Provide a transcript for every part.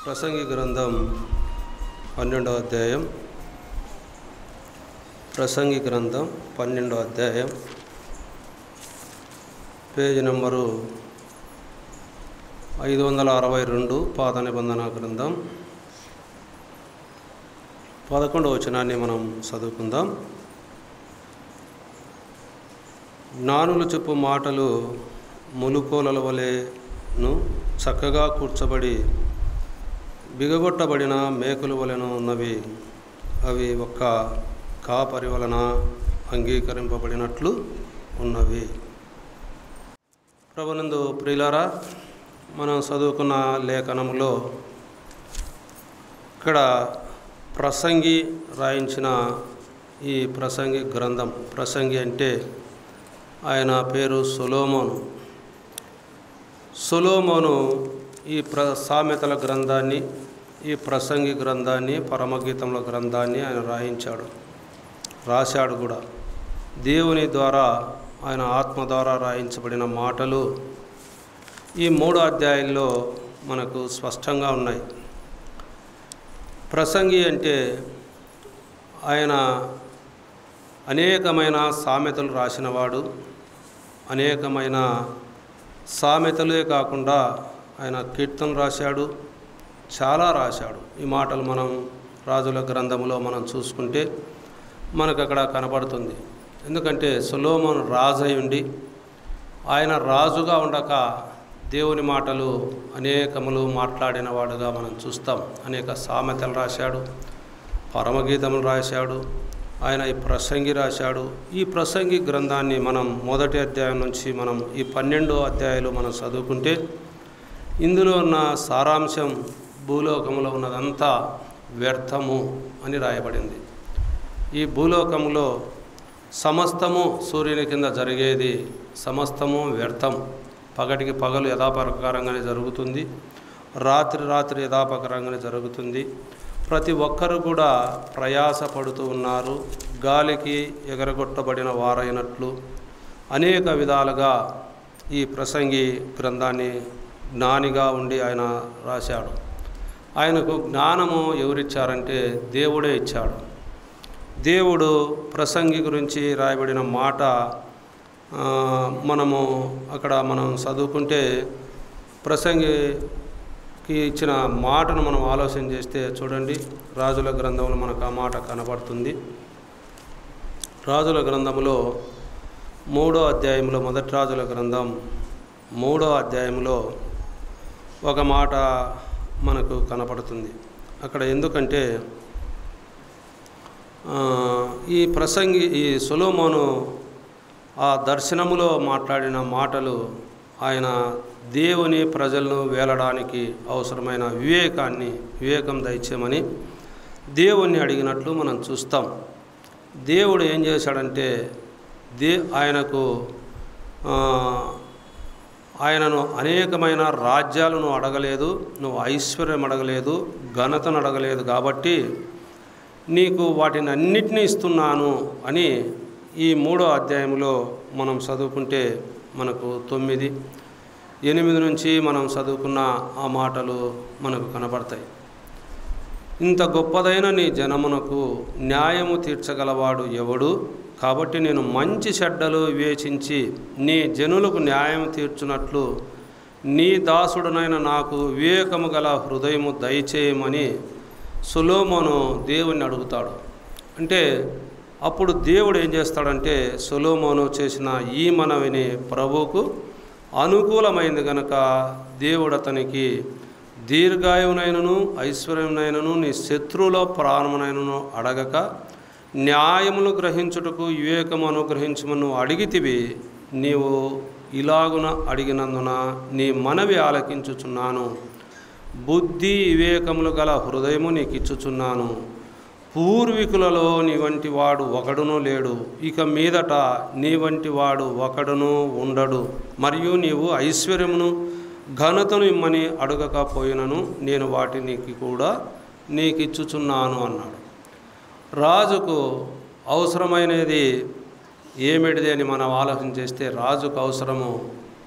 ప్రసంగి గ్రంథం 12వ అధ్యాయం. ప్రసంగి గ్రంథం 12వ అధ్యాయం, పేజీ నెంబరు 562, పాత నిబంధన గ్రంథం. 11వ వచనాన్ని మనం చదువుకుందాం. జ్ఞానులు చెప్పు మాటలు ములుకోలల వలెను చక్కగా కూర్చబడి బిగగొట్టబడిన మేకుల వలెను ఉన్నవి. అవి ఒక్క కాపరి వలన అంగీకరింపబడినట్లు ఉన్నవి. ప్రభునందు ప్రియులారా, మనం చదువుకున్న లేఖనములో ఇక్కడ ప్రసంగి రాయించిన ఈ ప్రసంగి గ్రంథం, ప్రసంగి అంటే ఆయన పేరు సొలొమోను. సొలొమోను ఈ సామెతల గ్రంథాన్ని, ఈ ప్రసంగి గ్రంథాన్ని, పరమగీతముల గ్రంథాన్ని ఆయన రాశాడు కూడా. దేవుని ద్వారా, ఆయన ఆత్మ ద్వారా రాయించబడిన మాటలు ఈ 3 అధ్యాయాల్లో మనకు స్పష్టంగా ఉన్నాయి. ప్రసంగి అంటే ఆయన అనేకమైన సామెతలు రాసినవాడు. అనేకమైన సామెతలే కాకుండా ఆయన కీర్తనలు రాశాడు, చాలా రాశాడు. ఈ మాటలు మనం రాజుల గ్రంథంలో మనం చూసుకుంటే మనకు అక్కడ కనబడుతుంది. ఎందుకంటే సొలొమోను రాజు అయి ఉండి, ఆయన రాజుగా ఉండక దేవుని మాటలు అనేకములు మాట్లాడిన వాడుగా మనం చూస్తాం. అనేక సామెతలు రాశాడు, పరమగీతములు రాశాడు, ఆయన ఈ ప్రసంగి రాశాడు. ఈ ప్రసంగి గ్రంథాన్ని మనం 1వ అధ్యాయం నుంచి మనం ఈ 12వ అధ్యాయాలు మనం చదువుకుంటే ఇందులో ఉన్న సారాంశం భూలోకంలో ఉన్నదంతా వ్యర్థము అని రాయబడింది. ఈ భూలోకంలో సమస్తము సూర్యుని కింద జరిగేది సమస్తము వ్యర్థం. పగటికి పగలు యథాప్రకారంగానే జరుగుతుంది, రాత్రి యథాప్రకారంగానే జరుగుతుంది. ప్రతి ఒక్కరు కూడా ప్రయాసపడుతూ ఉన్నారు, గాలికి ఎగరగొట్టబడిన వారైనట్లు. అనేక విధాలుగా ఈ ప్రసంగి గ్రంథాన్ని జ్ఞానిగా ఉండి ఆయన రాశాడు. ఆయనకు జ్ఞానము ఎవరిచ్చారంటే దేవుడే ఇచ్చాడు. దేవుడు ప్రసంగి గురించి రాయబడిన మాట మనము అక్కడ మనం చదువుకుంటే ప్రసంగికి ఇచ్చిన మాటను మనం ఆలోచన చేస్తే చూడండి, రాజుల గ్రంథంలో మనకు ఆ మాట కనబడుతుంది. రాజుల గ్రంథంలో 3వ అధ్యాయంలో, మొదటి రాజుల గ్రంథం 3వ అధ్యాయంలో ఒక మాట మనకు కనపడుతుంది. అక్కడ ఎందుకంటే ఈ సొలొమోను ఆ దర్శనములో మాట్లాడిన మాటలు ఆయన దేవుని ప్రజలను వేలడానికి అవసరమైన వివేకం దయచేయమని దేవుణ్ణి అడిగినట్లు మనం చూస్తాం. దేవుడు ఏం చేశాడంటే ఆయనను అనేకమైన రాజ్యాలను అడగలేదు, నువ్వు ఐశ్వర్యం అడగలేదు, ఘనతను అడగలేదు, కాబట్టి నీకు వాటిని అన్నిటినీ ఇస్తున్నాను అని ఈ 3వ అధ్యాయంలో మనం చదువుకుంటే మనకు 9, 8 నుంచి మనం చదువుకున్న ఆ మాటలు మనకు కనబడతాయి. ఇంత గొప్పదైన నీ జనమునకు న్యాయము తీర్చగలవాడు ఎవడు? కాబట్టి నేను మంచి చెడ్డలు వివేచించి నీ జనులకు న్యాయం తీర్చున్నట్లు నీ దాసుడునైన నాకు వివేకము గల హృదయము దయచేయమని సొలొమోను దేవుణ్ణి అడుగుతాడు. అంటే అప్పుడు దేవుడు ఏం చేస్తాడంటే సొలొమోను చేసిన ఈ మనవిని ప్రభువుకు అనుకూలమైంది కనుక దేవుడు అతనికి దీర్ఘాయువునైనను ఐశ్వర్యమునైనను నీ శత్రువుల ప్రాణమునైనను అడగక న్యాయములు గ్రహించుటకు వివేకము అనుగ్రహించమని అడిగితివి. నీవు ఇలాగున అడిగినందున నీ మనవి ఆలకించుచున్నాను. బుద్ధి వివేకములు గల హృదయము నీకు ఇచ్చుచున్నాను. పూర్వీకులలో నీ వంటి వాడు ఒకడును లేడు, ఇక మీదట నీ వంటి వాడు ఒకడును ఉండడు. మరియు నీవు ఐశ్వర్యమును ఘనతను ఇమ్మని అడగకపోయినను నేను వాటిని కూడా నీకు ఇచ్చుచున్నాను అన్నాడు. రాజుకు అవసరమైనది ఏమిటిది అని మనం ఆలోచన చేస్తే రాజుకు అవసరము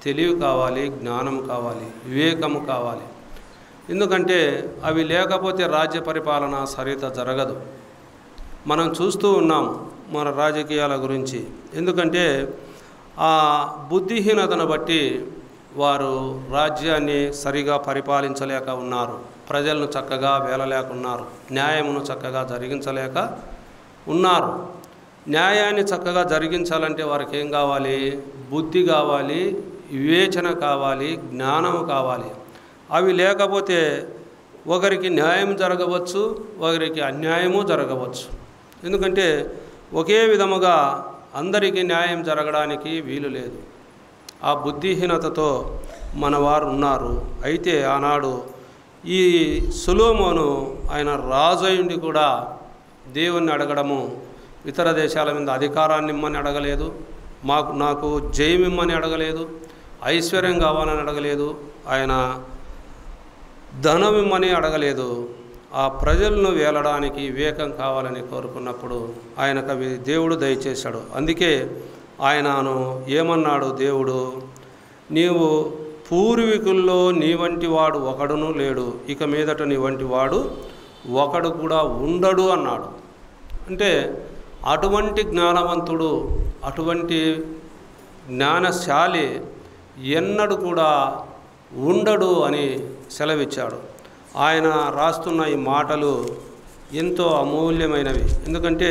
తెలివి కావాలి, జ్ఞానం కావాలి, వివేకము కావాలి. ఎందుకంటే అవి లేకపోతే రాజ్య పరిపాలన సరిత జరగదు. మనం చూస్తూ ఉన్నాం మన రాజకీయాల గురించి. ఎందుకంటే ఆ బుద్ధిహీనతను బట్టి వారు రాజ్యాన్ని సరిగా పరిపాలించలేక ఉన్నారు, ప్రజలను చక్కగా వేలలేకున్నారు, న్యాయమును చక్కగా జరిగించలేక ఉన్నారు. న్యాయాన్ని చక్కగా జరిగించాలంటే వారికి ఏం కావాలి? బుద్ధి కావాలి, వివేచన కావాలి, జ్ఞానము కావాలి. అవి లేకపోతే ఒకరికి న్యాయం జరగవచ్చు, ఒకరికి అన్యాయము జరగవచ్చు. ఎందుకంటే ఒకే విధముగా అందరికీ న్యాయం జరగడానికి వీలు లేదు. ఆ బుద్ధిహీనతతో మన వారు ఉన్నారు. అయితే ఆనాడు ఈ సొలొమోను ఆయన రాజు అయ్యుండి కూడా దేవుణ్ణి అడగడము, ఇతర దేశాల మీద అధికారాన్ని ఇమ్మని అడగలేదు, నాకు జయం ఇమ్మని అడగలేదు, ఐశ్వర్యం కావాలని అడగలేదు, ఆయన ధనం ఇమ్మని అడగలేదు. ఆ ప్రజలను వేలడానికి వివేకం కావాలని కోరుకున్నప్పుడు ఆయనకు అవి దేవుడు దయచేశాడు. అందుకే ఆయనను ఏమన్నాడు దేవుడు? నీవు పూర్వీకుల్లో నీ వంటి వాడు ఒకడును లేడు, ఇక మీదట నీ వంటి వాడు ఒకడు కూడా ఉండడు అన్నాడు. అంటే అటువంటి జ్ఞానవంతుడు, అటువంటి జ్ఞానశాలి ఎన్నడూ కూడా ఉండడు అని సెలవిచ్చాడు. ఆయన రాస్తున్న ఈ మాటలు ఎంతో అమూల్యమైనవి. ఎందుకంటే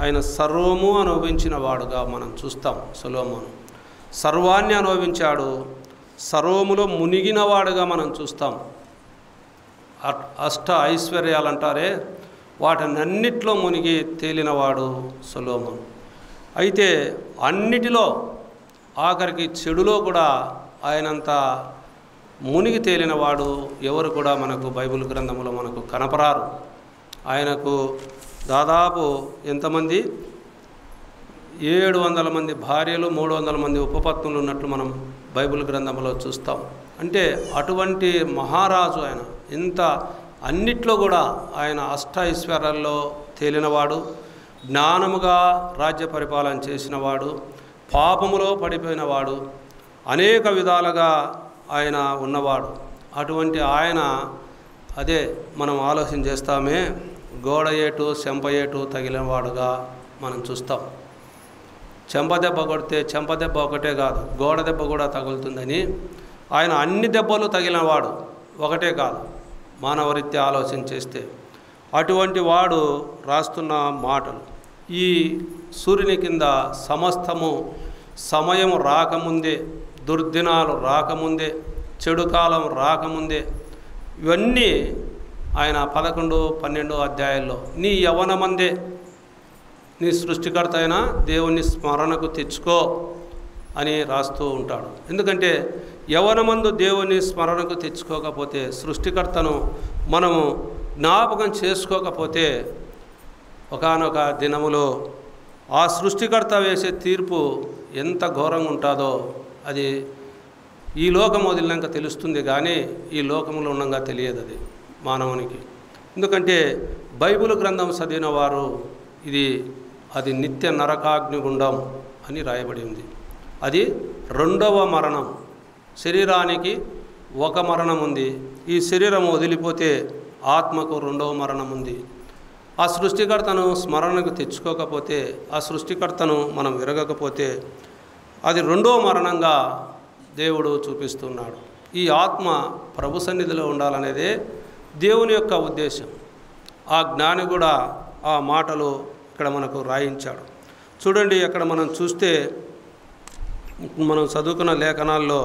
ఆయన సర్వము అనుభవించిన వాడుగా మనం చూస్తాం. సొలొమోను సర్వాన్ని అనుభవించాడు, సర్వములో మునిగిన వాడుగా మనం చూస్తాం. అష్ట ఐశ్వర్యాలు అంటారే, వాటినన్నిట్లో మునిగి తేలినవాడు సొలొమోను. అయితే అన్నిటిలో ఆఖరికి చెడులో కూడా ఆయనంత మునిగి తేలినవాడు ఎవరు కూడా మనకు బైబిల్ గ్రంథంలో మనకు కనపరారు. ఆయనకు దాదాపు ఎంతమంది? 700 మంది భార్యలు, 300 మంది ఉపపత్నులు ఉన్నట్లు మనం బైబిల్ గ్రంథంలో చూస్తాం. అంటే అటువంటి మహారాజు ఆయన. ఇంత అన్నిట్లో కూడా ఆయన అష్ట ఐశ్వర్యాల్లో తేలినవాడు, జ్ఞానముగా రాజ్య పరిపాలన చేసినవాడు, పాపములో పడిపోయినవాడు, అనేక విధాలుగా ఆయన ఉన్నవాడు. అటువంటి ఆయన అదే మనం ఆలోచన చేస్తామే, గోడ ఏటు చెంప ఏటు తగిలినవాడుగా మనం చూస్తాం. చెంపదెబ్బ కొడితే చెంపదెబ్బ ఒకటే కాదు, గోడ దెబ్బ కూడా తగులుతుందని ఆయన అన్ని దెబ్బలు తగిలినవాడు, ఒకటే కాదు, మానవరీత్యా ఆలోచన చేస్తే. అటువంటి వాడు రాస్తున్న మాటలు, ఈ సూర్యుని కింద సమస్తము సమయం రాకముందే, దుర్దినాలు రాకముందే, చెడు కాలం రాకముందే, ఇవన్నీ ఆయన 11, 12 అధ్యాయాల్లో నీ యవ్వనమందే నీ సృష్టికర్త అయిన దేవుని స్మరణకు తెచ్చుకో అని రాస్తూ ఉంటాడు. ఎందుకంటే యవ్వనమందు దేవుని స్మరణకు తెచ్చుకోకపోతే, సృష్టికర్తను మనము జ్ఞాపకం చేసుకోకపోతే, ఒకానొక దినములో ఆ సృష్టికర్త వేసే తీర్పు ఎంత ఘోరంగా ఉంటుందో అది ఈ లోకం వదిలినాక తెలుస్తుంది, కానీ ఈ లోకంలో ఉండగా తెలియదు అది మానవునికి. ఎందుకంటే బైబిల్ గ్రంథం చదివిన వారు అది నిత్య నరకాగ్నిగుండం అని రాయబడి ఉంది. అది రెండవ మరణం. శరీరానికి ఒక మరణం ఉంది, ఈ శరీరం వదిలిపోతే ఆత్మకు రెండవ మరణం ఉంది. ఆ సృష్టికర్తను స్మరణకు తెచ్చుకోకపోతే, ఆ సృష్టికర్తను మనం విరగకపోతే అది రెండవ మరణంగా దేవుడు చూపిస్తున్నాడు. ఈ ఆత్మ ప్రభు సన్నిధిలో ఉండాలనేదే దేవుని యొక్క ఉద్దేశం. ఆ జ్ఞాని కూడా ఆ మాటలు ఇక్కడ మనకు రాయించాడు. చూడండి, అక్కడ మనం చూస్తే మనం చదువుకున్న లేఖనాల్లో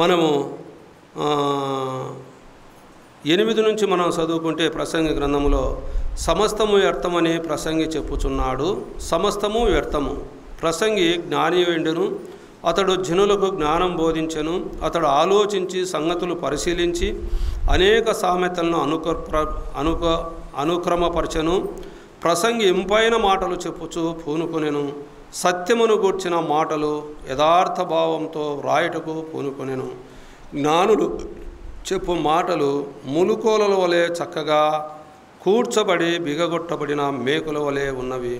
మనము 8 నుంచి మనం చదువుకుంటే ప్రసంగి గ్రంథంలో సమస్తము వ్యర్థమని ప్రసంగి చెప్పుచున్నాడు. సమస్తము వ్యర్థము. ప్రసంగి జ్ఞాని వెండును, అతడు జనులకు జ్ఞానం బోధించెను. అతడు ఆలోచించి సంగతులు పరిశీలించి అనేక సామెతలను అనుక్రమపరచెను. ప్రసంగి ఇంపైన మాటలు చెప్పుచు పూనుకొనెను. సత్యమును గూర్చిన మాటలు యథార్థ భావంతో వ్రాయుటకు పూనుకొనెను. జ్ఞానులు చెప్పు మాటలు ములుకోలల వలె చక్కగా కూర్చబడి బిగగొట్టబడిన మేకుల వలె ఉన్నవి.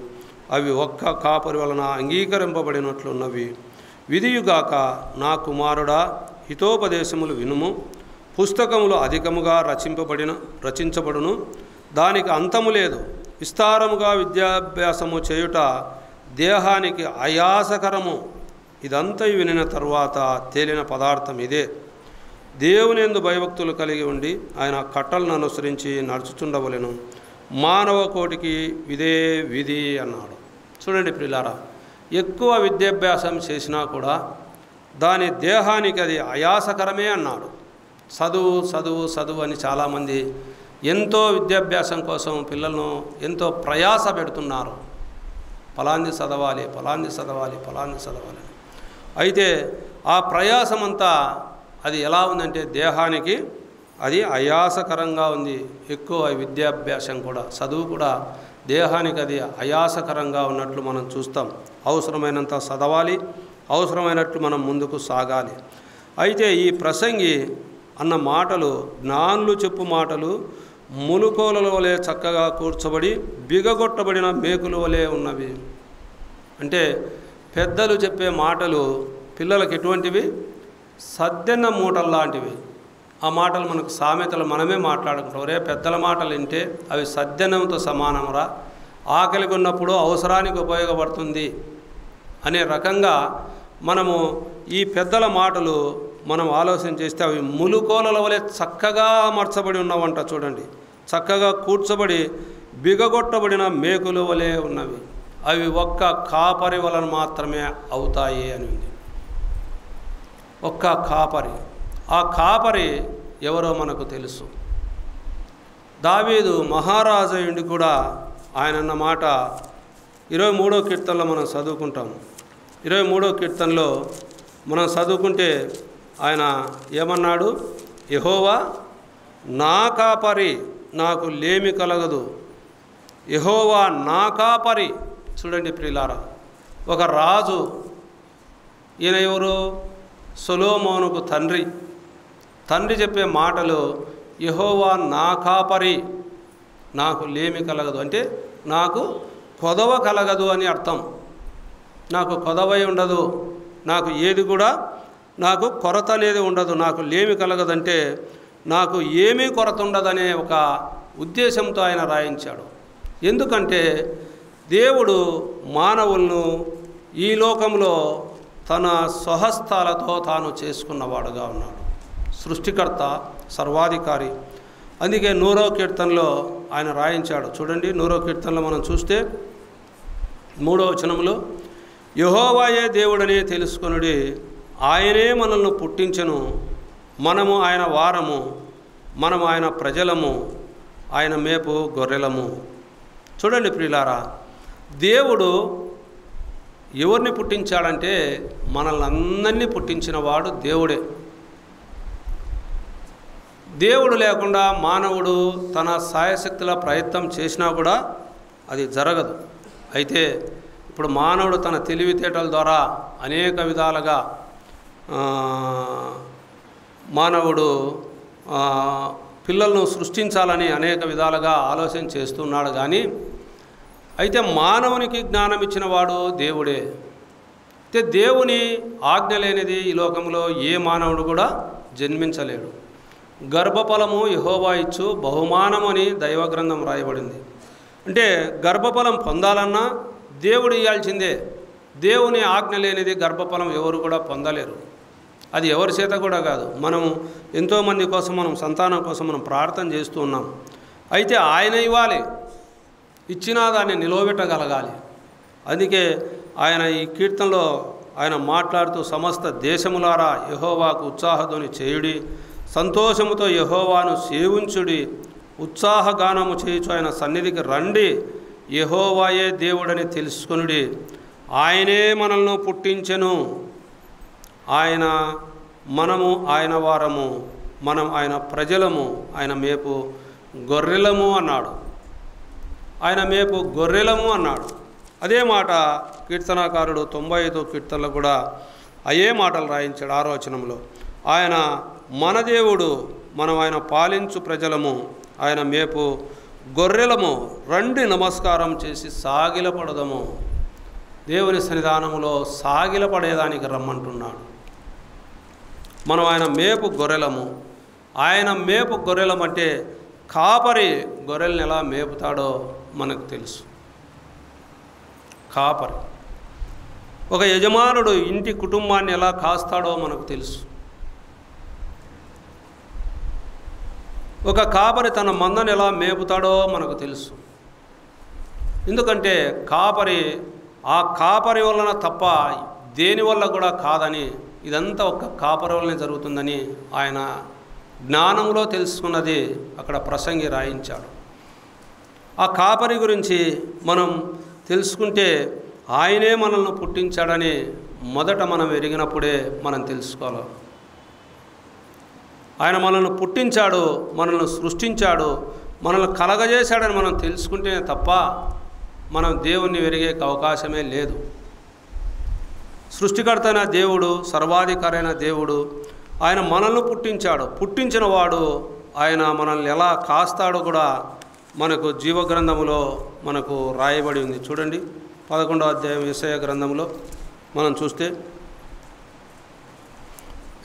అవి ఒక్క కాపరి వలన అంగీకరింపబడినట్లున్నవి. విధియుగాక నా కుమారుడా, హితోపదేశములు వినుము. పుస్తకములు అధికముగా రచించబడును, దానికి అంతము లేదు. విస్తారముగా విద్యాభ్యాసము చేయుట దేహానికి ఆయాసకరము. ఇదంతా వినిన తరువాత తేలిన పదార్థం ఇదే: దేవుని యందు భయభక్తులు కలిగి ఉండి ఆయన కట్టలను అనుసరించి నడుచుచుండవలెను. మానవ కోటికి ఇదే విధి అన్నాడు. చూడండి ప్రియులారా, ఎక్కువ విద్యాభ్యాసం చేసినా కూడా దాని దేహానికి అది ఆయాసకరమే అన్నాడు. చదువు చదువు చదువు అని చాలామంది ఎంతో విద్యాభ్యాసం కోసం పిల్లలను ఎంతో ప్రయాస పెడుతున్నారు. ఫలాన్ని చదవాలి, ఫలాన్ని చదవాలి, ఫలాన్ని చదవాలి. అయితే ఆ ప్రయాసమంతా అది ఎలా ఉందంటే దేహానికి అది ఆయాసకరంగా ఉంది. ఎక్కువ విద్యాభ్యాసం కూడా, చదువు కూడా దేహానికి అది ఆయాసకరంగా ఉన్నట్లు మనం చూస్తాం. అవసరమైనంత చదవాలి, అవసరమైనట్లు మనం ముందుకు సాగాలి. అయితే ఈ ప్రసంగి అన్న మాటలు జ్ఞానులు చెప్పు మాటలు ములుకోల వలె చక్కగా కూర్చబడి బిగగొట్టబడిన మేకుల వలె ఉన్నవి. అంటే పెద్దలు చెప్పే మాటలు పిల్లలకు ఎటువంటివి? సద్దెన్న మూటల్లాంటివి. ఆ మాటలు మనకు సామెతలు మనమే మాట్లాడుకుంటాం. ఒరే పెద్దల మాటలు వింటే అవి సద్దెన్నంతో సమానమురా, ఆకలిగా ఉన్నప్పుడు అవసరానికి ఉపయోగపడుతుంది అనే రకంగా మనము ఈ పెద్దల మాటలు మనం ఆలోచన చేస్తే అవి ములుకోల వలె చక్కగా అమర్చబడి ఉన్నవంట. చూడండి, చక్కగా కూర్చబడి బిగగొట్టబడిన మేకుల వలె ఉన్నవి. అవి ఒక్క కాపరి వలన మాత్రమే అవుతాయి అని ఉంది. ఒక్క కాపరి. ఆ కాపరి ఎవరో మనకు తెలుసు. దావీదు మహారాజయుండి కూడా ఆయన అన్న మాట 23వ కీర్తనలో మనం చదువుకుంటాం. 23వ కీర్తనలో మనం చదువుకుంటే ఆయన ఏమన్నాడు? యెహోవా నా కాపరి, నాకు లేమి కలగదు. యెహోవా నా కాపరి. చూడండి ప్రియులారా, ఒక రాజు, ఈయన ఎవరు? సొలొమోనుకు తండ్రి చెప్పే మాటలు యెహోవా నా కాపరి, నాకు లేమి కలగదు. అంటే నాకు కొదవ కలగదు అని అర్థం. నాకు కొదవై ఉండదు, నాకు ఏది కూడా నాకు కొరత అనేది ఉండదు, నాకు లేమి కలగదంటే నాకు ఏమీ కొరత ఉండదనే ఒక ఉద్దేశంతో ఆయన రాయించాడు. ఎందుకంటే దేవుడు మానవులను ఈ లోకంలో తన స్వహస్తాలతో తాను చేసుకున్నవాడుగా ఉన్నాడు. సృష్టికర్త, సర్వాధికారి. అందుకే 100వ కీర్తనలో ఆయన రాయించాడు. చూడండి, 100వ కీర్తనలో మనం చూస్తే 3వ వచనంలో, యెహోవాయే దేవుడని తెలుసుకొనుడి, ఆయనే మనల్ని పుట్టించెను, మనము ఆయన వారము, మనము ఆయన ప్రజలము, ఆయన మేపు గొర్రెలము. చూడండి ప్రియులారా, దేవుడు ఎవరిని పుట్టించాడంటే మనల్ని అందరినీ పుట్టించిన వాడు దేవుడే. దేవుడు లేకుండా మానవుడు తన సాయశక్తుల ప్రయత్నం చేసినా కూడా అది జరగదు. అయితే ఇప్పుడు మానవుడు తన తెలివితేటల ద్వారా అనేక విధాలుగా మానవుడు పిల్లలను సృష్టించాలని అనేక విధాలుగా ఆలోచన చేస్తున్నాడు. కానీ అయితే మానవునికి జ్ఞానం ఇచ్చిన వాడు దేవుడే. అయితే దేవుని ఆజ్ఞ లేనిది ఈ లోకంలో ఏ మానవుడు కూడా జన్మించలేడు. గర్భఫలము యెహోవా ఇచ్చు బహుమానము అని దైవగ్రంథం రాయబడింది. అంటే గర్భఫలం పొందాలన్నా దేవుడు ఇవ్వాల్సిందే. దేవుని ఆజ్ఞ లేనిది గర్భఫలం ఎవరు కూడా పొందలేరు. అది ఎవరి చేత కూడా కాదు. మనము ఎంతోమంది కోసం, మనం సంతానం కోసం మనం ప్రార్థన చేస్తూ ఉన్నాం. అయితే ఆయన ఇవ్వాలి, ఇచ్చినా దాన్ని నిలవబెట్టగలగాలి. అందుకే ఆయన ఈ కీర్తనలో ఆయన మాట్లాడుతూ, సమస్త దేశములారా యెహోవాకు ఉత్సాహధ్వని చేయుడి, సంతోషముతో యెహోవాను సేవించుడి, ఉత్సాహగానము చేయుచు ఆయన సన్నిధికి రండి, యెహోవాయే దేవుడని తెలుసుకొనుడి, ఆయనే మనల్ని పుట్టించెను, మనము ఆయన వారము, మనం ఆయన ప్రజలము, ఆయన మేపు గొర్రెలము అన్నాడు. ఆయన మేపు గొర్రెలము అన్నాడు. అదే మాట కీర్తనాకారుడు 95వ కీర్తనలో కూడా అయ్యే మాటలు రాయించాడు. 6వ వచనంలో, ఆయన మన దేవుడు, మనం ఆయన పాలించు ప్రజలము, ఆయన మేపు గొర్రెలము, రండి నమస్కారం చేసి సాగిలపడదము. దేవుని సన్నిధానములో సాగిలపడేదానికి రమ్మంటున్నాడు. మనం ఆయన మేపు గొర్రెలము. ఆయన మేపు గొర్రెలం అంటే కాపరి గొర్రెలను ఎలా మేపుతాడో మనకు తెలుసు. కాపరి ఒక యజమానుడు ఇంటి కుటుంబాన్ని ఎలా కాస్తాడో మనకు తెలుసు. ఒక కాపరి తన మందను ఎలా మేపుతాడో మనకు తెలుసు. ఎందుకంటే కాపరి ఆ కాపరి వలన తప్ప దేనివల్ల కూడా కాదని, ఇదంతా ఒక కాపరి వల్లనే జరుగుతుందని ఆయన జ్ఞానంలో తెలుసుకున్నది అక్కడ ప్రసంగి రాయించాడు. ఆ కాపరి గురించి మనం తెలుసుకుంటే ఆయనే మనల్ని పుట్టించాడని మొదట మనం ఎరిగినప్పుడే మనం తెలుసుకోవాలి. ఆయన మనల్ని పుట్టించాడు, మనల్ని సృష్టించాడు, మనల్ని కలగజేశాడని మనం తెలుసుకుంటేనే తప్ప మనం దేవుణ్ణి ఎరిగే అవకాశమే లేదు. సృష్టికర్త అయిన దేవుడు, సర్వాధికారైన దేవుడు, ఆయన మనల్ని పుట్టించాడు. పుట్టించిన వాడు ఆయన మనల్ని ఎలా కాస్తాడో కూడా మనకు జీవగ్రంథములో మనకు రాయబడి ఉంది. చూడండి 11వ అధ్యాయం యెషయా గ్రంథంలో మనం చూస్తే,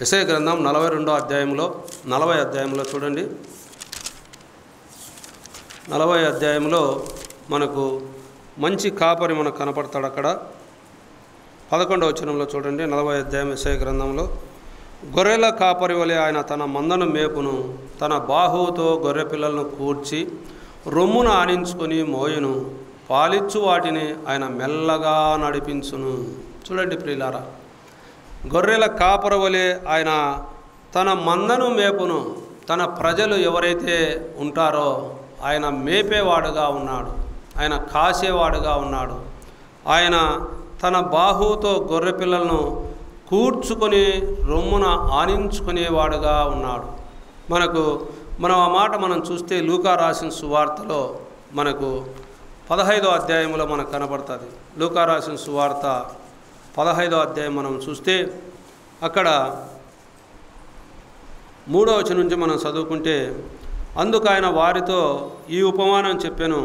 యెషయా గ్రంథం 42వ అధ్యాయంలో 40వ అధ్యాయంలో చూడండి. 40వ అధ్యాయంలో మనకు మంచి కాపరి మనకు కనపడతాడు. అక్కడ 11వ వచనంలో చూడండి. 40వ అధ్యాయం యెషయా గ్రంథంలో, గొర్రెల కాపరి వలె ఆయన తన మందను మేపును, తన బాహువుతో గొర్రె పిల్లలను కూర్చి రొమ్మున ఆనించుకొని మోయును, పాలిచ్చు వాటిని ఆయన మెల్లగా నడిపించును. చూడండి ప్రియులారా, గొర్రెల కాపరి వలె ఆయన తన మందను మేపును. తన ప్రజలు ఎవరైతే ఉంటారో ఆయన మేపేవాడుగా ఉన్నాడు, ఆయన కాసేవాడుగా ఉన్నాడు. ఆయన తన బాహువుతో గొర్రె పిల్లలను కూర్చుకొని రొమ్మున ఆనించుకునేవాడుగా ఉన్నాడు. మనం ఆ మాట మనం చూస్తే లూకా రాసిన సువార్తలో మనకు 15వ అధ్యాయంలో మనకు కనబడుతుంది. లూకా రాసిన సువార్త 15వ అధ్యాయం మనం చూస్తే అక్కడ 3వ వచనం నుంచి మనం చదువుకుంటే, అందుకు ఆయన వారితో ఈ ఉపమానం చెప్పెను,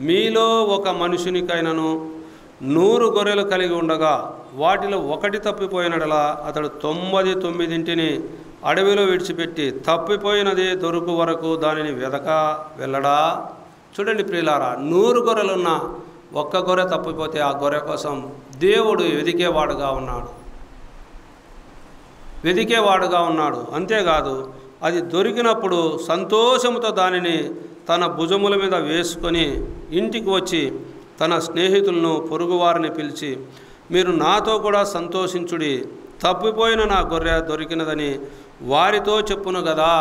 మీలో ఒక మనుషునికైనను 100 గొర్రెలు కలిగి ఉండగా వాటిలో ఒకటి తప్పిపోయినడలా అతడు 99 అడవిలో విడిచిపెట్టి తప్పిపోయినది దొరుకు వరకు దానిని వెదక వెళ్ళడా. చూడండి ప్రియులారా, 100 గొర్రెలున్న ఒక్క గొర్రె తప్పిపోతే ఆ గొర్రె కోసం దేవుడు వెదికేవాడుగా ఉన్నాడు. అంతేకాదు, అది దొరికినప్పుడు సంతోషంతో దానిని తన భుజముల మీద వేసుకొని ఇంటికి వచ్చి తన స్నేహితులను పొరుగువారిని పిలిచి, మీరు నాతో కూడా సంతోషించుడి, తప్పిపోయిన నా గొర్రె దొరికినదని వారితో చెప్పును కదా.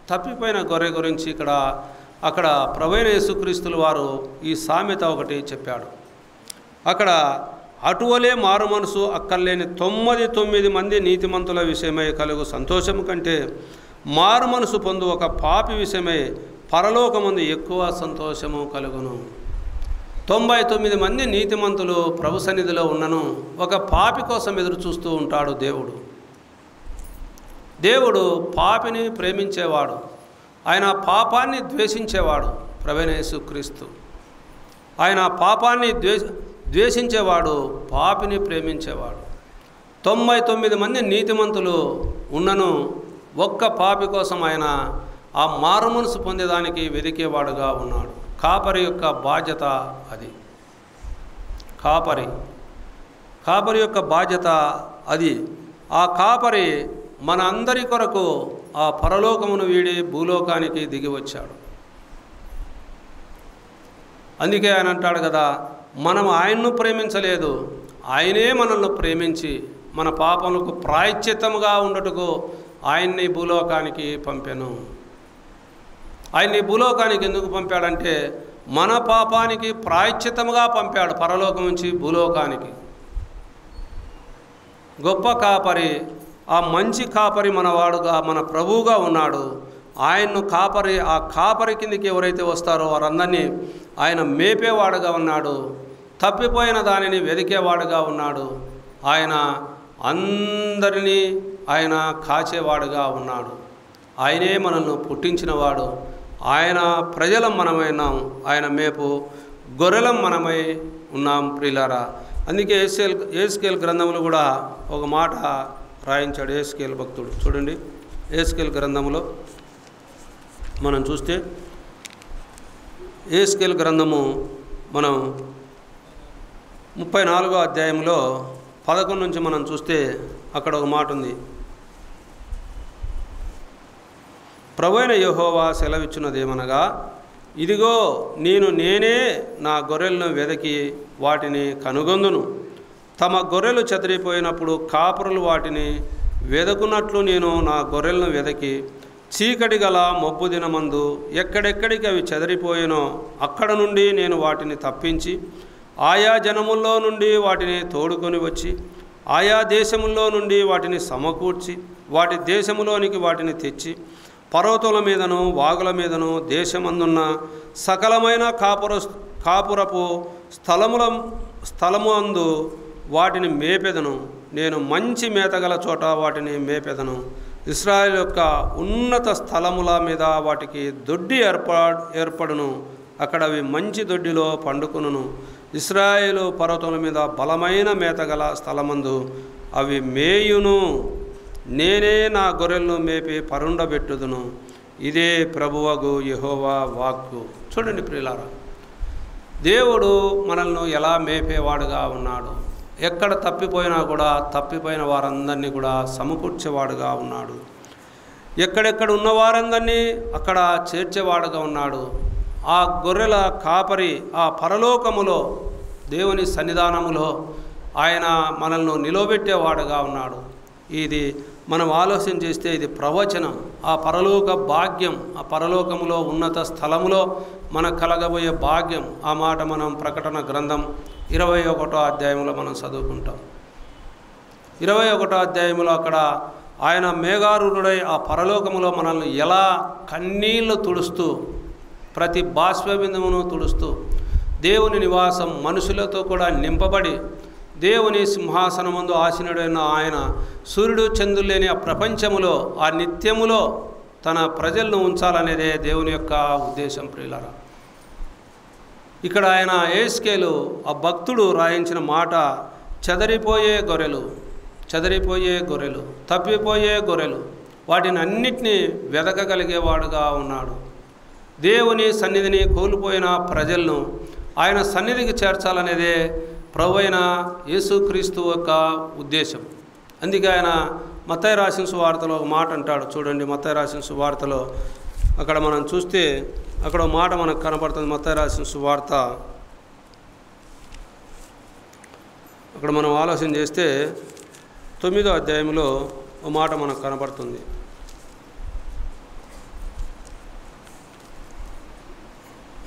తప్పిపోయిన గొర్రె గురించి అక్కడ ప్రభువైన యేసుక్రీస్తుల వారు ఈ సామెత ఒకటి చెప్పాడు. అక్కడ అటువలే మారు మనసు అక్కర్లేని 99 మంది నీతిమంతుల విషయమై కలుగు సంతోషము కంటే మారు మనసు పొందు ఒక పాపి విషయమై పరలోకమందు ఎక్కువ సంతోషము కలుగును. 99 మంది నీతిమంతులు ప్రభు సన్నిధిలో ఉన్నను, ఒక పాపి కోసం ఎదురు చూస్తూ ఉంటాడు దేవుడు. దేవుడు పాపిని ప్రేమించేవాడు, ఆయన పాపాన్ని ద్వేషించేవాడు. ప్రభువైన యేసుక్రీస్తు ఆయన పాపాన్ని ద్వేషించేవాడు, పాపిని ప్రేమించేవాడు. 99 మంది నీతిమంతులు ఉన్నను, ఒక్క పాపి కోసం ఆయన ఆ మారు మనసు పొందేదానికి వెదికేవాడుగా ఉన్నాడు. కాపరి యొక్క బాధ్యత అది. కాపరి యొక్క బాధ్యత అది. ఆ కాపరి మన అందరి కొరకు ఆ పరలోకమును వీడి భూలోకానికి దిగి వచ్చాడు. అందుకే ఆయన అంటాడు కదా, మనం ఆయన్ను ప్రేమించలేదు, ఆయనే మనల్ని ప్రేమించి మన పాపములకు ప్రాయశ్చిత్తముగా ఉండటకు ఆయన్ని భూలోకానికి పంపెను. ఆయన్ని భూలోకానికి ఎందుకు పంపాడంటే మన పాపానికి ప్రాయశ్చిత్తముగా పంపాడు. పరలోకం నుంచి భూలోకానికి. గొప్ప కాపరి, ఆ మంచి కాపరి మనవాడుగా మన ప్రభువుగా ఉన్నాడు. ఆయన్ను ఆ కాపరి కిందికి ఎవరైతే వస్తారో వారందరినీ ఆయన మేపేవాడుగా ఉన్నాడు, తప్పిపోయిన దానిని వెదికేవాడుగా ఉన్నాడు. ఆయన అందరినీ ఆయన కాచేవాడుగా ఉన్నాడు. ఆయనే మనల్ని పుట్టించినవాడు. ఆయన ప్రజలం మనమైనాం, ఆయన మేపు గొర్రెలం మనమై ఉన్నాం ప్రియులారా. అందుకే యెహెజ్కేలు గ్రంథంలో కూడా ఒక మాట రాయించాడు యెహెజ్కేలు భక్తుడు. చూడండి యెహెజ్కేలు గ్రంథములో మనం చూస్తే యెహెజ్కేలు గ్రంథము మనం 34వ అధ్యాయంలో 11 నుంచి మనం చూస్తే అక్కడ ఒక మాట ఉంది. ప్రభువైన యెహోవా సెలవిచ్చున్నదేమనగా, ఇదిగో నేనే నా గొర్రెలను వెదకి వాటిని కనుగొందును. తమ గొర్రెలు చెదిరిపోయినప్పుడు కాపరులు వాటిని వెదకున్నట్లు నేను నా గొర్రెలను వెదకి చీకటి గల మబ్బు దినమందు ఎక్కడెక్కడికి అవి చెదిరిపోయినో అక్కడ నుండి నేను వాటిని తప్పించి ఆయా జనముల్లో నుండి వాటిని తోడుకొని వచ్చి ఆయా దేశముల్లో నుండి వాటిని సమకూర్చి వాటి దేశములోనికి వాటిని తెచ్చి పర్వతముల మీదను వాగుల మీదను దేశమందున్న సకలమైన కాపురపు స్థలము అందు వాటిని మేపెదను. నేను మంచి మేతగల చోట వాటిని మేపెదను. ఇశ్రాయేలు యొక్క ఉన్నత స్థలముల మీద వాటికి దొడ్డి ఏర్పడును. అక్కడ అవి మంచి దొడ్డిలో పండుకొనును. ఇశ్రాయేలు పర్వతముల మీద బలమైన మేతగల స్థలమందు అవి మేయును. నేనే నా గొర్రెలను మేపి పరుండబెట్టుదును. ఇదే ప్రభువగు యెహోవా వాక్కు. చూడండి ప్రియులారా, దేవుడు మనల్ని ఎలా మేపేవాడుగా ఉన్నాడు. ఎక్కడ తప్పిపోయినా కూడా తప్పిపోయిన వారందరినీ కూడా సమకూర్చేవాడుగా ఉన్నాడు. ఎక్కడెక్కడ ఉన్నవారందరినీ అక్కడ చేర్చేవాడుగా ఉన్నాడు. ఆ గొర్రెల కాపరి ఆ పరలోకములో దేవుని సన్నిధానములో ఆయన మనల్ని నిలవబెట్టేవాడుగా ఉన్నాడు. ఇది మనం ఆలోచన చేస్తే ఇది ప్రవచనం. ఆ పరలోక భాగ్యం, ఆ పరలోకములో ఉన్నత స్థలములో మనకు కలగబోయే భాగ్యం. ఆ మాట మనం ప్రకటన గ్రంథం 21వ అధ్యాయంలో మనం చదువుకుంటాం. 21వ అధ్యాయంలో అక్కడ ఆయన మేఘారూఢుడై ఆ పరలోకములో మనల్ని ఎలా కన్నీళ్లు తుడుస్తూ ప్రతి బాష్పబిందువును తుడుస్తూ దేవుని నివాసం మనుషులతో కూడా నింపబడి దేవుని సింహాసనమందు ఆసీనుడైన ఆయన సూర్యుడు చంద్రుడు లేని ఆ ప్రపంచములో ఆ నిత్యములో తన ప్రజలను ఉంచాలనేదే దేవుని యొక్క ఉద్దేశం. ప్రియులారా, ఇక్కడ ఆయన యెహెజ్కేలు ఆ భక్తుడు రాయించిన మాట, చెదరిపోయే గొర్రెలు, తప్పిపోయే గొర్రెలు, వాటిని అన్నిటినీ వెదకగలిగేవాడుగా ఉన్నాడు. దేవుని సన్నిధిని కోల్పోయిన ప్రజలను ఆయన సన్నిధికి చేర్చాలనేదే ప్రభువైన యేసుక్రీస్తు యొక్క ఉద్దేశం. అందుకే ఆయన మత్తయి రాసిన సువార్తలో ఒక మాట అంటాడు. చూడండి, మత్తయి రాసిన సువార్తలో అక్కడ మనం చూస్తే అక్కడ ఒక మాట మనకు కనపడుతుంది. మత్తయి రాసిన సువార్త అక్కడ మనం ఆలోచన చేస్తే 9వ అధ్యాయంలో ఒక మాట మనకు కనపడుతుంది.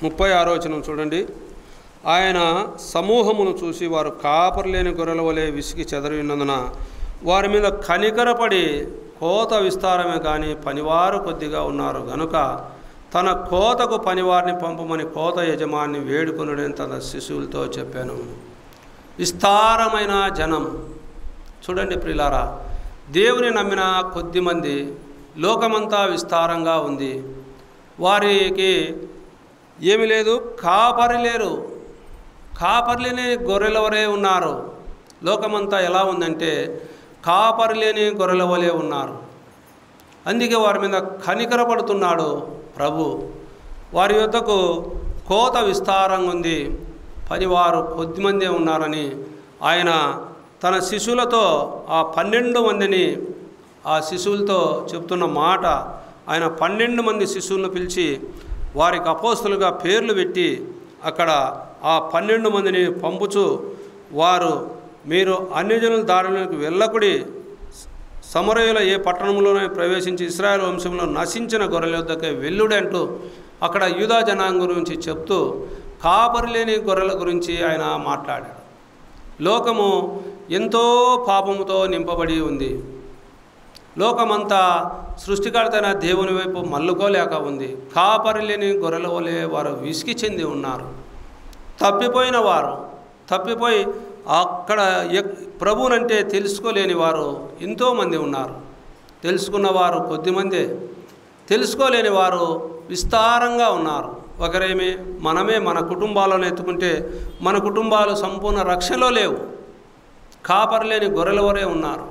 36వ వచనం చూడండి. ఆయన సమూహమును చూసి వారు కాపరి లేని గొర్రెల వలె విసిగి చెదరి ఉన్నందున వారి మీద కనికరపడి కోత విస్తారమే కానీ పనివారు కొద్దిగా ఉన్నారు గనుక తన కోతకు పనివారిని పంపమని కోత యజమాని వేడుకొనుడని తన శిశువులతో చెప్పాను. విస్తారమైన జనం. చూడండి ప్రియులారా, దేవుని నమ్మిన కొద్దిమంది, లోకమంతా విస్తారంగా ఉంది. వారికి ఏమి లేదు, కాపరి లేరు. కాపరి లేని గొర్రెల వలె ఉన్నారు. లోకమంతా ఎలా ఉందంటే కాపరి లేని గొర్రెల వలె ఉన్నారు. అందుకే వారి మీద కనికరపడుతున్నాడు ప్రభు. వారి యొద్దకు కోత విస్తారంగా ఉంది, పనివారు కొద్దిమందే ఉన్నారని ఆయన తన శిశువులతో ఆ 12 మందిని ఆ శిశువులతో చెప్తున్న మాట. ఆయన 12 మంది శిశువులను పిలిచి వారికి అపోస్తులుగా పేర్లు పెట్టి అక్కడ ఆ 12 మందిని పంపుచు, మీరు అన్యజనుల దారిలోకి వెళ్ళకుడి, సమరయుల ఏ పట్టణంలోనే ప్రవేశించి ఇశ్రాయేలు వంశంలో నశించిన గొర్రెల యొద్దకే వెళ్ళుడి అంటూ అక్కడ యూదా జనాంగం గురించి చెప్తూ కాపరి లేని గొర్రెల గురించి ఆయన మాట్లాడాడు. లోకము ఎంతో పాపముతో నింపబడి ఉంది. లోకమంతా సృష్టికర్తైన దేవుని వైపు మల్లుకోలేక ఉంది. కాపరి లేని గొర్రెల వలె వారు విసిగి చెంది ఉన్నారు. తప్పిపోయిన వారు, తప్పిపోయి అక్కడ ప్రభువునంటే తెలుసుకోలేని వారు ఎంతోమంది ఉన్నారు. తెలుసుకున్నవారు కొద్దిమందే, తెలుసుకోలేని వారు విస్తారంగా ఉన్నారు. ఒకరేమి మనమే మన కుటుంబాలను ఎత్తుకుంటే మన కుటుంబాలు సంపూర్ణ రక్షణలో లేవు. కాపరి లేని గొర్రెల వరే ఉన్నారు.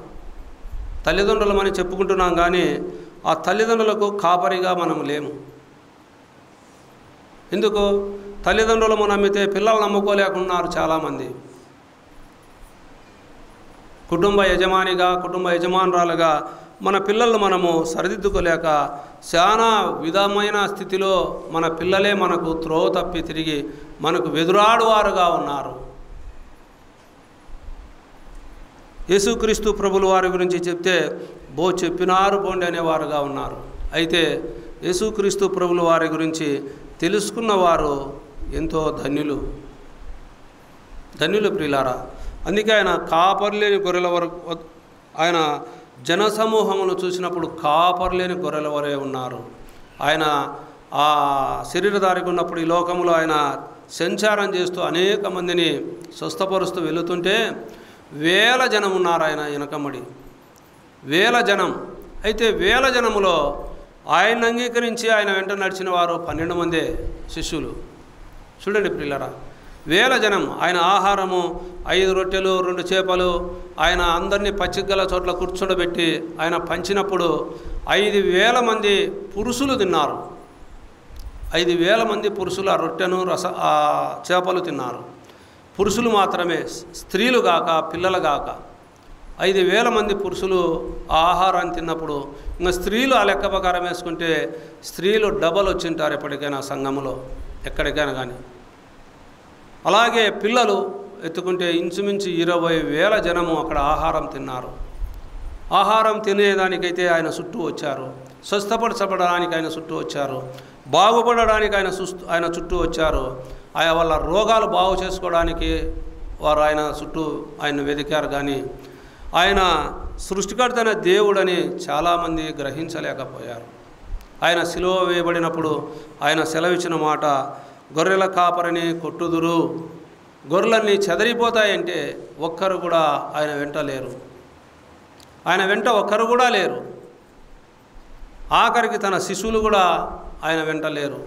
తల్లిదండ్రులమని చెప్పుకుంటున్నాం కానీ ఆ తల్లిదండ్రులకు కాపరిగా మనం లేము. ఎందుకు? తల్లిదండ్రులను నమ్మితే పిల్లలు నమ్ముకోలేకున్నారు చాలామంది. కుటుంబ యజమానిగా, కుటుంబ యజమానురాలుగా మన పిల్లలను మనము సరిదిద్దుకోలేక చాలా విధమైన స్థితిలో మన పిల్లలే మనకు త్రోవ తప్పి తిరిగి మనకు వెదురాడువారుగా ఉన్నారు. యేసుక్రీస్తు ప్రభుల వారి గురించి చెప్తే చెప్పినారు పోండి అనేవారుగా ఉన్నారు. అయితే యేసుక్రీస్తు ప్రభుల వారి గురించి తెలుసుకున్నవారు ఎంతో ధన్యులు ప్రియులారా. అందుకే ఆయన కాపర్లేని గొర్రెల వరకు, ఆయన జనసమూహమును చూసినప్పుడు కాపర్లేని గొర్రెల వరే ఉన్నారు. ఆయన ఆ శరీరధారికి ఉన్నప్పుడు ఈ లోకంలో ఆయన సంచారం చేస్తూ అనేక మందిని స్వస్థపరుస్తూ వెళుతుంటే వేల జనం ఉన్నారు ఆయన వెనకమ్మడి, వేల జనం. అయితే వేల జనములో ఆయన అంగీకరించి ఆయన వెంట నడిచిన వారు 12 మందే శిష్యులు. చూడండి ప్రియులారా, వేల జనం. ఆయన ఆహారము 5 రొట్టెలు 2 చేపలు ఆయన అందరినీ పచ్చిగల చోట్ల కూర్చోబెట్టి ఆయన పంచినప్పుడు 5,000 మంది పురుషులు తిన్నారు. 5,000 మంది పురుషులు ఆ రొట్టెను ఆ చేపలు తిన్నారు. పురుషులు మాత్రమే, స్త్రీలు గాక పిల్లలు గాక 5,000 మంది పురుషులు ఆ ఆహారాన్ని తిన్నప్పుడు ఇంకా స్త్రీలు ఆ లెక్క ప్రకారం వేసుకుంటే స్త్రీలు డబల్ వచ్చింటారు ఎప్పటికైనా సంఘంలో ఎక్కడికైనా కానీ. అలాగే పిల్లలు ఎత్తుకుంటే ఇంచుమించు 20,000 జనము అక్కడ ఆహారం తిన్నారు. ఆహారం తినేదానికైతే ఆయన చుట్టూ వచ్చారు, స్వస్థపరచబడడానికి ఆయన చుట్టూ వచ్చారు, బాగుపడడానికి ఆయన చుట్టూ వచ్చారు. ఆయన వాళ్ళ రోగాలు బాగు చేసుకోవడానికి వారు ఆయన చుట్టూ ఆయన వెతికారు. కానీ ఆయన సృష్టికర్తైన దేవుడని చాలామంది గ్రహించలేకపోయారు. ఆయన సిలువ వేయబడినప్పుడు ఆయన సెలవిచ్చిన మాట, గొర్రెల కాపరిని కొట్టుదురు, గొర్రెలన్నీ చెదరిపోతాయంటే ఒక్కరు కూడా ఆయన వెంట లేరు. ఆయన వెంట ఒక్కరు కూడా లేరు. ఆఖరికి తన శిశువులు కూడా ఆయన వెంట లేరు.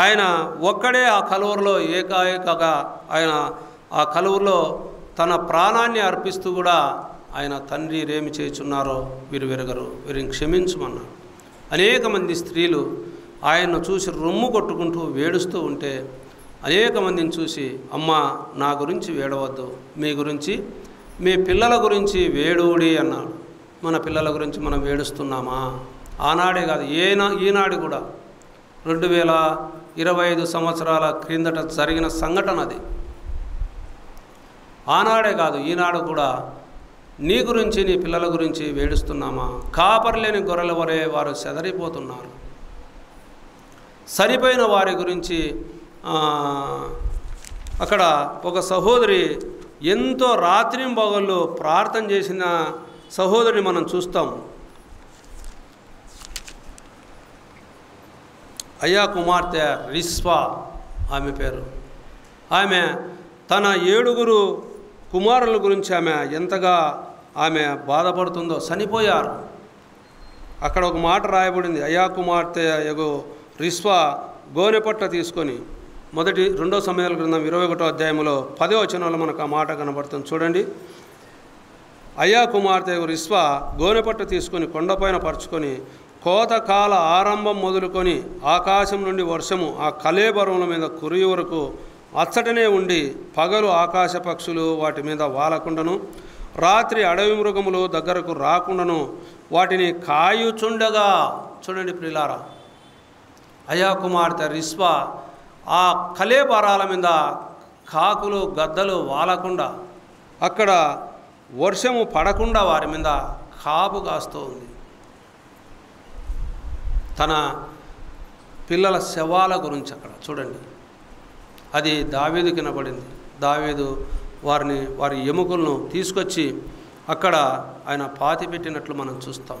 ఆయన ఒక్కడే ఆ కలువరిలో ఏకాఏకగా ఆయన ఆ కలువరిలో తన ప్రాణాన్ని అర్పిస్తూ కూడా ఆయన తండ్రి రేమి చేయుచున్నారో వీరు వెరగరు, వీరిని క్షమించమన్నారు. అనేక మంది స్త్రీలు ఆయన్ను చూసి రొమ్ము కొట్టుకుంటూ వేడుస్తూ ఉంటే అనేక మందిని చూసి, అమ్మ నా గురించి వేడవద్దు, మీ గురించి మీ పిల్లల గురించి వేడుడి అన్నాడు. మన పిల్లల గురించి మనం వేడుస్తున్నామా? ఆనాడే కాదు, ఈనాడు కూడా 2025 సంవత్సరాల క్రిందట జరిగిన సంఘటన అది. ఆనాడే కాదు, ఈనాడు కూడా నీ గురించి నీ పిల్లల గురించి వేడుస్తున్నామా? కాపరిలేని గొర్రెల వరే వారు చెదరిపోతున్నారు. సరిపోయిన వారి గురించి అక్కడ ఒక సహోదరి ఎంతో రాత్రింబగళ్ళు ప్రార్థన చేసిన సహోదరిని మనం చూస్తాం. అయ్యా కుమార్తె రిస్వా ఆమె పేరు. ఆమె తన 7 కుమారుల గురించి ఆమె ఎంతగా ఆమె బాధపడుతుందో. చనిపోయారు. అక్కడ ఒక మాట రాయబడింది, అయ్యా కుమార్తె యగు రిస్వా గోనెపట్ట తీసుకొని, 2 సమయాల గ్రంథం 21వ అధ్యాయంలో 10వ వచనంలో మనకు ఆ మాట కనబడుతుంది. చూడండి, అయ్యా కుమార్తె యగు రిస్వా గోనెపట్ట తీసుకొని కొండపైన పరుచుకొని కోతకాల ఆరంభం మొదలుకొని ఆకాశం నుండి వర్షము ఆ కళేబరముల మీద కురియ వరకు అచ్చటనే ఉండి పగలు ఆకాశ పక్షులు వాటి మీద వాలకుండాను రాత్రి అడవి మృగములు దగ్గరకు రాకుండాను వాటిని కాయుచుండగా. చూడండి ప్రియులారా, అయ్యా కుమార్తె రిస్వా ఆ కళేబరాల మీద కాకులు గద్దలు వాలకుండా, అక్కడ వర్షము పడకుండా వారి మీద కాపు కాస్తూ ఉంది. తన పిల్లల శవాల గురించి అక్కడ చూడండి, అది దావీదు కినబడింది. దావీదు వారి ఎముకలను తీసుకొచ్చి అక్కడ ఆయన పాతిపెట్టినట్లు మనం చూస్తాం.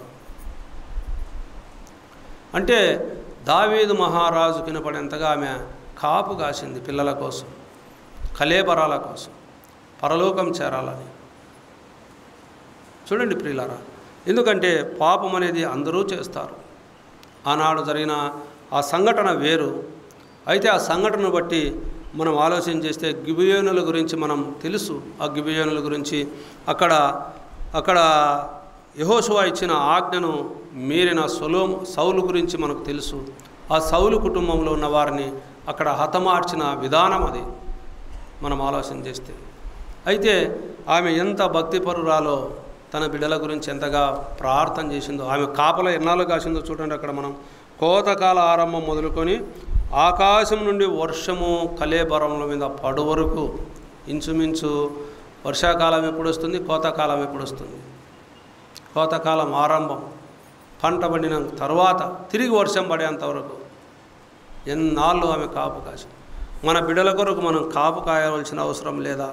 అంటే దావీదు మహారాజు కినపడేంతగా ఆమె కాపు కాసింది పిల్లల కోసం, కళేబరాల కోసం, పరలోకం చేరాలని. చూడండి ప్రియులారా, ఎందుకంటే పాపం అనేది అందరూ చేస్తారు. ఆనాడు జరిగిన ఆ సంఘటన వేరు. అయితే ఆ సంఘటనను బట్టి మనం ఆలోచన చేస్తే గిబియోనుల గురించి మనం తెలుసు. ఆ గిబియోనుల గురించి అక్కడ యెహోషువ ఇచ్చిన ఆజ్ఞను మీరిన సౌలు గురించి మనకు తెలుసు. ఆ సౌలు కుటుంబంలో ఉన్న వారిని అక్కడ హతమార్చిన విధానం అది మనం ఆలోచన చేస్తే. అయితే ఆమె ఎంత భక్తిపరురాలో, తన బిడ్డల గురించి ఎంతగా ప్రార్థన చేసిందో, ఆమె కాపల ఎన్నాళ్ళు కాసిందో చూడండి. అక్కడ మనం కోతకాల ఆరంభం మొదలుకొని ఆకాశం నుండి వర్షము కలేబరముల మీద పడు వరకు, ఇంచుమించు వర్షాకాలం ఎప్పుడు వస్తుంది, కోతకాలం ఎప్పుడు వస్తుంది, కోతకాలం ఆరంభం పంట పండిన తర్వాత తిరిగి వర్షం పడేంతవరకు ఎన్నాళ్ళు ఆమె కాపు కాసి. మన బిడ్డల కొరకు మనం కాపు కాయవలసిన అవసరం లేదా?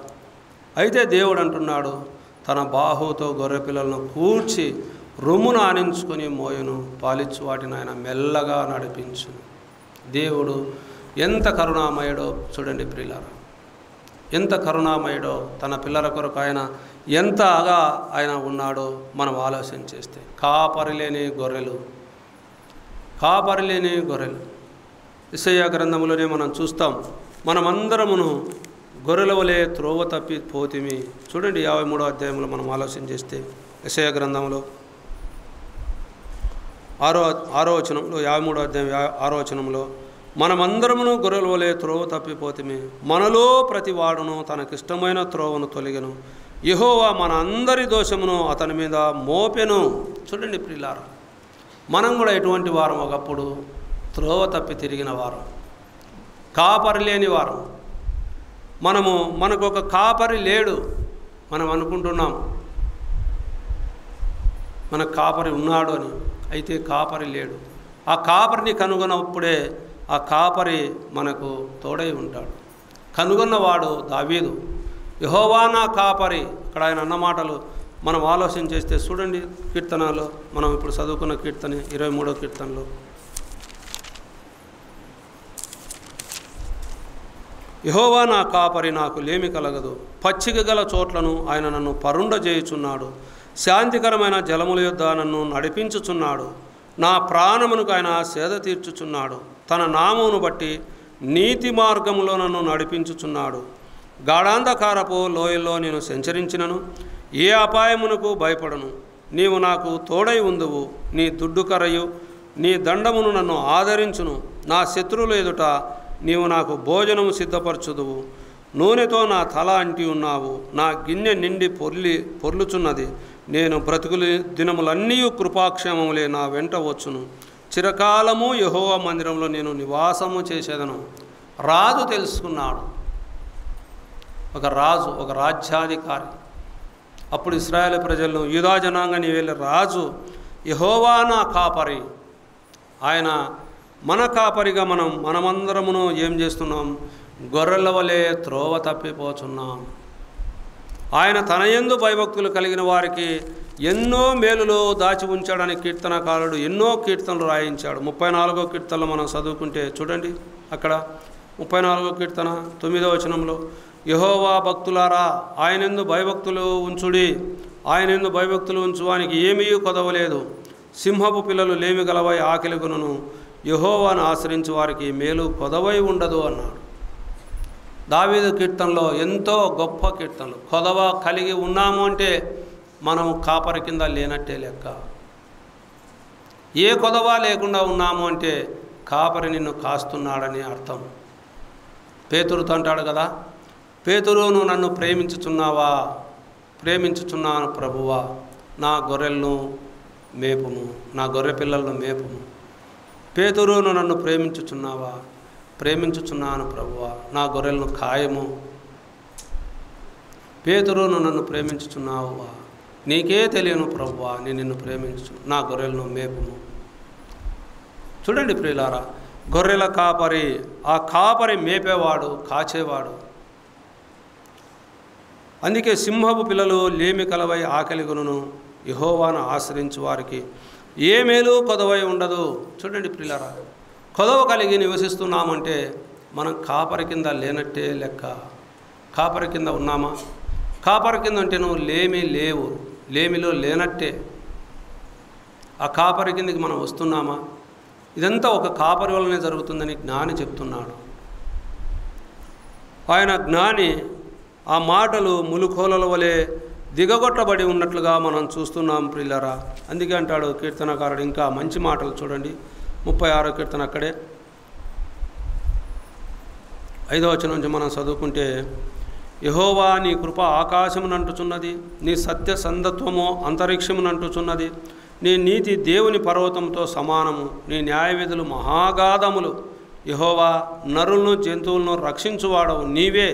అయితే దేవుడు అంటున్నాడు, తన బాహుతో గొర్రె పిల్లలను కూర్చి రొమ్మును ఆనించుకొని మోయును, పాలిచ్చు వాటిని ఆయన మెల్లగా నడిపించును. దేవుడు ఎంత కరుణామయుడో చూడండి ప్రియులారా, ఎంత కరుణామయుడో. తన పిల్లల కొరకు ఆయన ఎంతగా ఆయన ఉన్నాడో మనం ఆలోచన చేస్తే. కాపరి లేని గొర్రెలు, కాపరి లేని గొర్రెలు. యెషయా గ్రంథంలోనే మనం చూస్తాం, మనమందరమును గొర్రెల వలె త్రోవ తప్పి పోతిమి. చూడండి 53వ అధ్యాయంలో మనం ఆలోచన చేస్తే, యెషయా గ్రంథంలో 6వ వచనంలో, 53వ అధ్యాయం 6వ వచనంలో, మనమందరమును గొర్రెల వలె త్రోవ తప్పిపోతిమి, మనలో ప్రతి వాడును తనకిష్టమైన త్రోవను తొలగెను, యెహోవా మన అందరి దోషమును అతని మీద మోపెను. చూడండి ప్రియులారా, మనం కూడా ఎటువంటి వారం? ఒకప్పుడు త్రోవ తప్పి తిరిగిన వారం, కాపరి లేని వారం. మనకు ఒక కాపరి లేడు. మనం అనుకుంటున్నాం మన కాపరి ఉన్నాడు అని, అయితే కాపరి లేడు. ఆ కాపరిని కనుగొన్నప్పుడే ఆ కాపరి మనకు తోడై ఉంటాడు. కనుగొన్నవాడు దావీదు, యెహోవా నా కాపరి. అక్కడ ఆయన అన్న మాటలు మనం ఆలోచన చేస్తే చూడండి, కీర్తనలో మనం ఇప్పుడు చదువుకున్న కీర్తన 23వ కీర్తనలో, యెహోవా నా కాపరి, నాకు లేమి కలగదు, పచ్చిక గల చోట్లను ఆయన నన్ను పరుండజేయుచున్నాడు, శాంతికరమైన జలముల యొద్ద నన్ను నడిపించుచున్నాడు, నా ప్రాణమునకు ఆయన సేద తీర్చుచున్నాడు, తన నామమును బట్టి నీతి మార్గములో నన్ను నడిపించుచున్నాడు, గాఢాంధకారపు లోయల్లో నేను సంచరించినను ఏ అపాయమునకు భయపడను, నీవు నాకు తోడై ఉందువు, నీ దుడ్డుకరయు నీ దండమును నన్ను ఆదరించును, నా శత్రువుల ఎదుట నీవు నాకు భోజనము సిద్ధపరచుదువు, నూనెతో నా తల అంటి ఉన్నావు, నా గిన్నె నిండి పొర్లుచున్నది, నేను బ్రతుకుల దినములన్నీ కృపాక్షేమములే నా వెంట వచ్చును, చిరకాలము యెహోవా మందిరంలో నేను నివాసము చేసేదను. రాజు తెలుసుకున్నాడు, ఒక రాజు, ఒక రాజ్యాధికారి. అప్పుడు ఇశ్రాయేలు ప్రజలను, యూదా జనాంగాన్ని వెళ్ళే రాజు యెహోవా నా కాపరి. ఆయన మన కాపరిగా మనమందరమును ఏం చేస్తున్నాం? గొర్రెల వలె త్రోవ తప్పిపోతున్నాం. ఆయన తన యందు భయభక్తులు కలిగిన వారికి ఎన్నో మేలులు దాచి ఉంచాడని కీర్తనకారుడు ఎన్నో కీర్తనలు రాయించాడు. 34వ కీర్తనలో మనం చదువుకుంటే చూడండి, అక్కడ 34వ కీర్తన 9వ వచనంలో, యెహోవా భక్తులారా ఆయనందు భయభక్తులు ఉంచుడి, ఆయనందు భయభక్తులు ఉంచువానికి ఏమీ కొదవలేదు, సింహపు పిల్లలు లేమి గలవై ఆకలిగొనును, యెహోవాను ఆశ్రయించు వారికి మేలు కొదవై ఉండదు అన్నాడు. దావీదు కీర్తనలో ఎంతో గొప్ప కీర్తనలు. కొదవ కలిగి ఉన్నాము అంటే మనం కాపరి కింద లేనట్టే లెక్క. ఏ కొదవ లేకుండా ఉన్నాము అంటే కాపరి నిన్ను కాస్తున్నాడని అర్థం. పేతురుతో అంటాడు కదా, పేతురు నువ్వు నన్ను ప్రేమించుచున్నావా? ప్రేమించుచున్నాను ప్రభువా, నా గొర్రెలను మేపుము, నా గొర్రె పిల్లలను మేపుము. పేతురు నువ్వు నన్ను ప్రేమించుచున్నావా? ప్రేమించుచున్నాను ప్రభువా, నా గొర్రెలను ఖాయము. పేతురు నువ్వు నన్ను ప్రేమించుచున్నావా? నీకే తెలియను ప్రభువా, నేను నిన్ను ప్రేమించు, నా గొర్రెలను మేపుము. చూడండి ప్రియులారా, గొర్రెల కాపరి, ఆ కాపరి మేపేవాడు, కాచేవాడు. అందుకే సింహపు పిల్లలు లేమి కలవై ఆకలిగొనును, యెహోవాను ఆశ్రయించు వారికి ఏ మేలు కొదవై ఉండదు. చూడండి ప్రియులారా, కొదవ కలిగి నివసిస్తున్నామంటే మనం కాపరి కింద లేనట్టే లెక్క. కాపరి కింద ఉన్నామా? కాపరి కింద అంటే నువ్వు లేవు, లేమిలో లేనట్టే. ఆ కాపరి కిందకి మనం వస్తున్నామా? ఇదంతా ఒక కాపరి వల్లనే జరుగుతుందని జ్ఞాని చెప్తున్నాడు. ఆయన జ్ఞాని ఆ మాటలు ములుకోలల వలె దిగగొట్టబడి ఉన్నట్లుగా మనం చూస్తున్నాం ప్రియులారా. అందుకే అంటాడు కీర్తనకారుడు ఇంకా మంచి మాటలు చూడండి. 36వ కీర్తన అక్కడే 5వ వచనం నుంచి మనం చదువుకుంటే, యెహోవా నీ కృప ఆకాశమునంటుచున్నది, నీ సత్య సంధత్వము అంతరిక్షమునంటుచున్నది, నీ నీతి దేవుని పర్వతంతో సమానము, నీ న్యాయవిధులు మహాగాధములు. యెహోవా నరులను జంతువులను రక్షించువాడవు నీవే.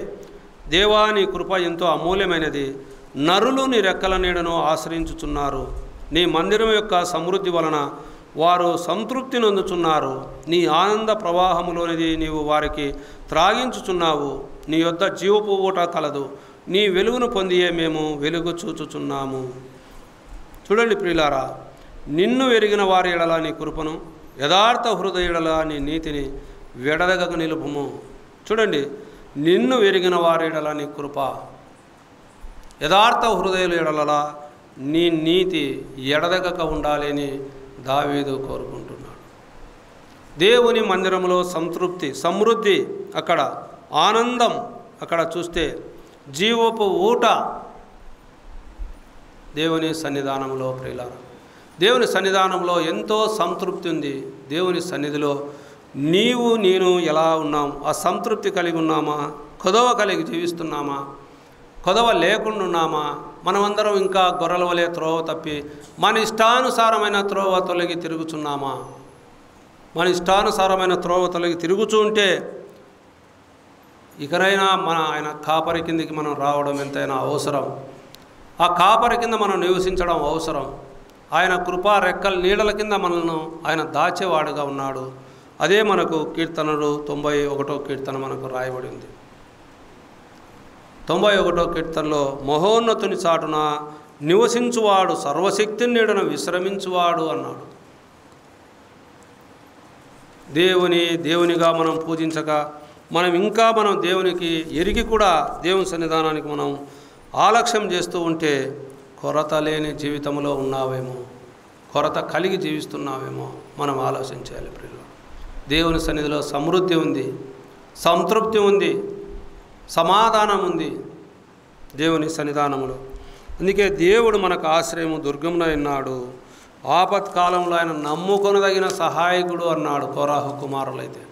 దేవా నీ కృప ఎంతో అమూల్యమైనది, నరులు నీ రెక్కల నీడను ఆశ్రయించుచున్నారు. నీ మందిరం యొక్క సమృద్ధి వలన వారు సంతృప్తి నొందుచున్నారు. నీ ఆనంద ప్రవాహములోనిది నీవు వారికి త్రాగించుచున్నావు. నీ యొద్ద జీవపు ఊట కలదు, నీ వెలుగును పొందియే మేము వెలుగు చూచుచున్నాము. చూడండి ప్రియులారా, నిన్ను ఎరిగిన వారి ఎడల నీ కృపను, యథార్థ హృదయుడల నీ నీతిని వెడదగక నిలుపుము. చూడండి, నిన్ను ఎరిగిన వారి ఎడల నీ కృప, యథార్థ హృదయుల ఎడల నీ నీతి ఎడదగక ఉండాలని దావీదు కోరుకుంటున్నాడు. దేవుని మందిరంలో సంతృప్తి, సమృద్ధి, అక్కడ ఆనందం, అక్కడ చూస్తే జీవపు ఊట దేవుని సన్నిధానంలో. ప్రియులారా, దేవుని సన్నిధానంలో ఎంతో సంతృప్తి ఉంది. దేవుని సన్నిధిలో నీవు నేను ఎలా ఉన్నాం? ఆ సంతృప్తి కలిగి ఉన్నామా? కొదవ కలిగి జీవిస్తున్నామా? కొదవ లేకుండా ఉన్నామా? మనమందరం ఇంకా గొర్రెల వలె త్రోవ తప్పి మన ఇష్టానుసారమైన త్రోవ తొలగి తిరుగుచున్నామా? మన ఇష్టానుసారమైన త్రోవ తొలగి తిరుగుచూ ఉంటే ఇకనైనా ఆయన కాపరి కిందికి మనం రావడం ఎంతైనా అవసరం. ఆ కాపరి కింద మనం నివసించడం అవసరం. ఆయన కృపా రెక్కల నీడల కింద మనల్ని ఆయన దాచేవాడుగా ఉన్నాడు. అదే మనకు కీర్తనలు 91వ కీర్తన మనకు రాయబడింది. 91వ కీర్తనలో మహోన్నతుని చాటున నివసించువాడు సర్వశక్తిని నీడన విశ్రమించువాడు అన్నాడు. దేవునిగా మనం పూజించక మనం దేవునికి ఎరిగి కూడా దేవుని సన్నిధానానికి మనం ఆలక్ష్యం చేస్తూ ఉంటే కొరత లేని జీవితంలో ఉన్నావేమో, కొరత కలిగి జీవిస్తున్నావేమో మనం ఆలోచించాలి. ప్రియులు, దేవుని సన్నిధిలో సమృద్ధి ఉంది, సంతృప్తి ఉంది, సమాధానం ఉంది దేవుని సన్నిధానంలో. అందుకే దేవుడు మనకు ఆశ్రయము దుర్గమున ఉన్నాడు, ఆపత్కాలంలో ఆయన నమ్ముకొనదగిన సహాయకుడు అన్నాడు కోరాహు కుమారులైతే.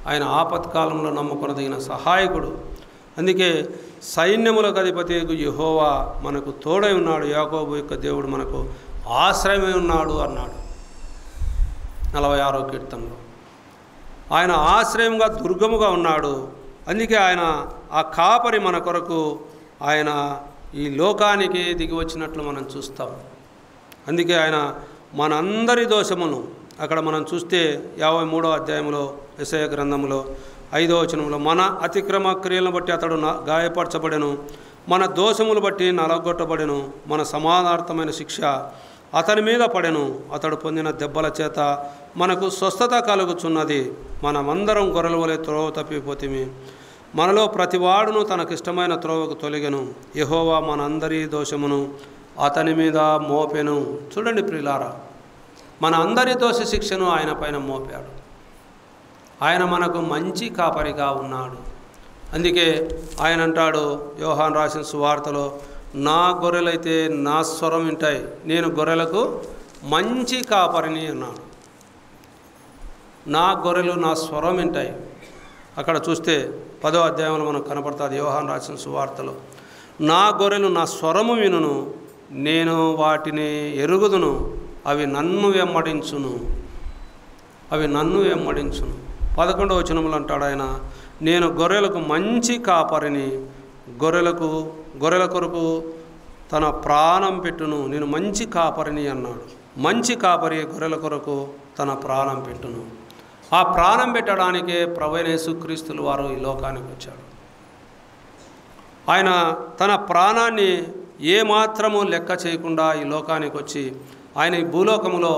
ఆయన ఆపత్కాలంలో నమ్ముకొనదగిన సహాయకుడు. అందుకే సైన్యములకు అధిపతి యెహోవా మనకు తోడై ఉన్నాడు, యాకోబు యొక్క దేవుడు మనకు ఆశ్రయమై ఉన్నాడు అన్నాడు 46వ కీర్తనలో. ఆయన ఆశ్రయంగా దుర్గముగా ఉన్నాడు. అందుకే ఆయన ఆ కాపరి మన కొరకు ఆయన ఈ లోకానికి దిగి వచ్చినట్లు మనం చూస్తాం. అందుకే ఆయన మనందరి దోషమును అక్కడ మనం చూస్తే 53వ అధ్యాయంలో యెషయా గ్రంథంలో 5వ వచనంలో, మన అతిక్రమ క్రియలను బట్టి అతడు గాయపరచబడెను, మన దోషములు బట్టి నలగొట్టబడెను, మన సమానార్థమైన శిక్ష అతని మీద పడెను, అతడు పొందిన దెబ్బల చేత మనకు స్వస్థత కలుగుచున్నది. మనమందరం గొర్రెల వలె త్రోవ తప్పిపోతిమి, మనలో ప్రతివాడును తనకిష్టమైన త్రోవకు తొలగెను, యెహోవా మనందరి దోషమును అతని మీద మోపెను. చూడండి ప్రియులారా, మన అందరి దోష శిక్షను ఆయన పైన మోపాడు. ఆయన మనకు మంచి కాపరిగా ఉన్నాడు. అందుకే ఆయన అంటాడు యోహాను రాసిన సువార్తలో, నా గొర్రెలైతే నా స్వరం వింటాయి, నేను గొర్రెలకు మంచి కాపరిని అన్నాడు. నా గొర్రెలు నా స్వరం వింటాయి. అక్కడ చూస్తే 10వ అధ్యాయంలో మనకు కనపడుతుంది యోహాను రాసిన సువార్తలో, నా గొర్రెలు నా స్వరము వినును, నేను వాటిని ఎరుగుదును, అవి నన్ను వెంబడించును. 11వ వచనంలో అంటాడు ఆయన, నేను గొర్రెలకు మంచి కాపరిని, గొర్రెల కొరకు తన ప్రాణం పెట్టును. నేను మంచి కాపరిని అన్నాడు. మంచి కాపరి గొర్రెల కొరకు తన ప్రాణం పెట్టును. ఆ ప్రాణం పెట్టడానికే ప్రభువైన యేసుక్రీస్తుల వారు ఈ లోకానికి వచ్చాడు. ఆయన తన ప్రాణాన్ని ఏమాత్రము లెక్క చేయకుండా ఈ లోకానికి వచ్చి ఆయన ఈ భూలోకములో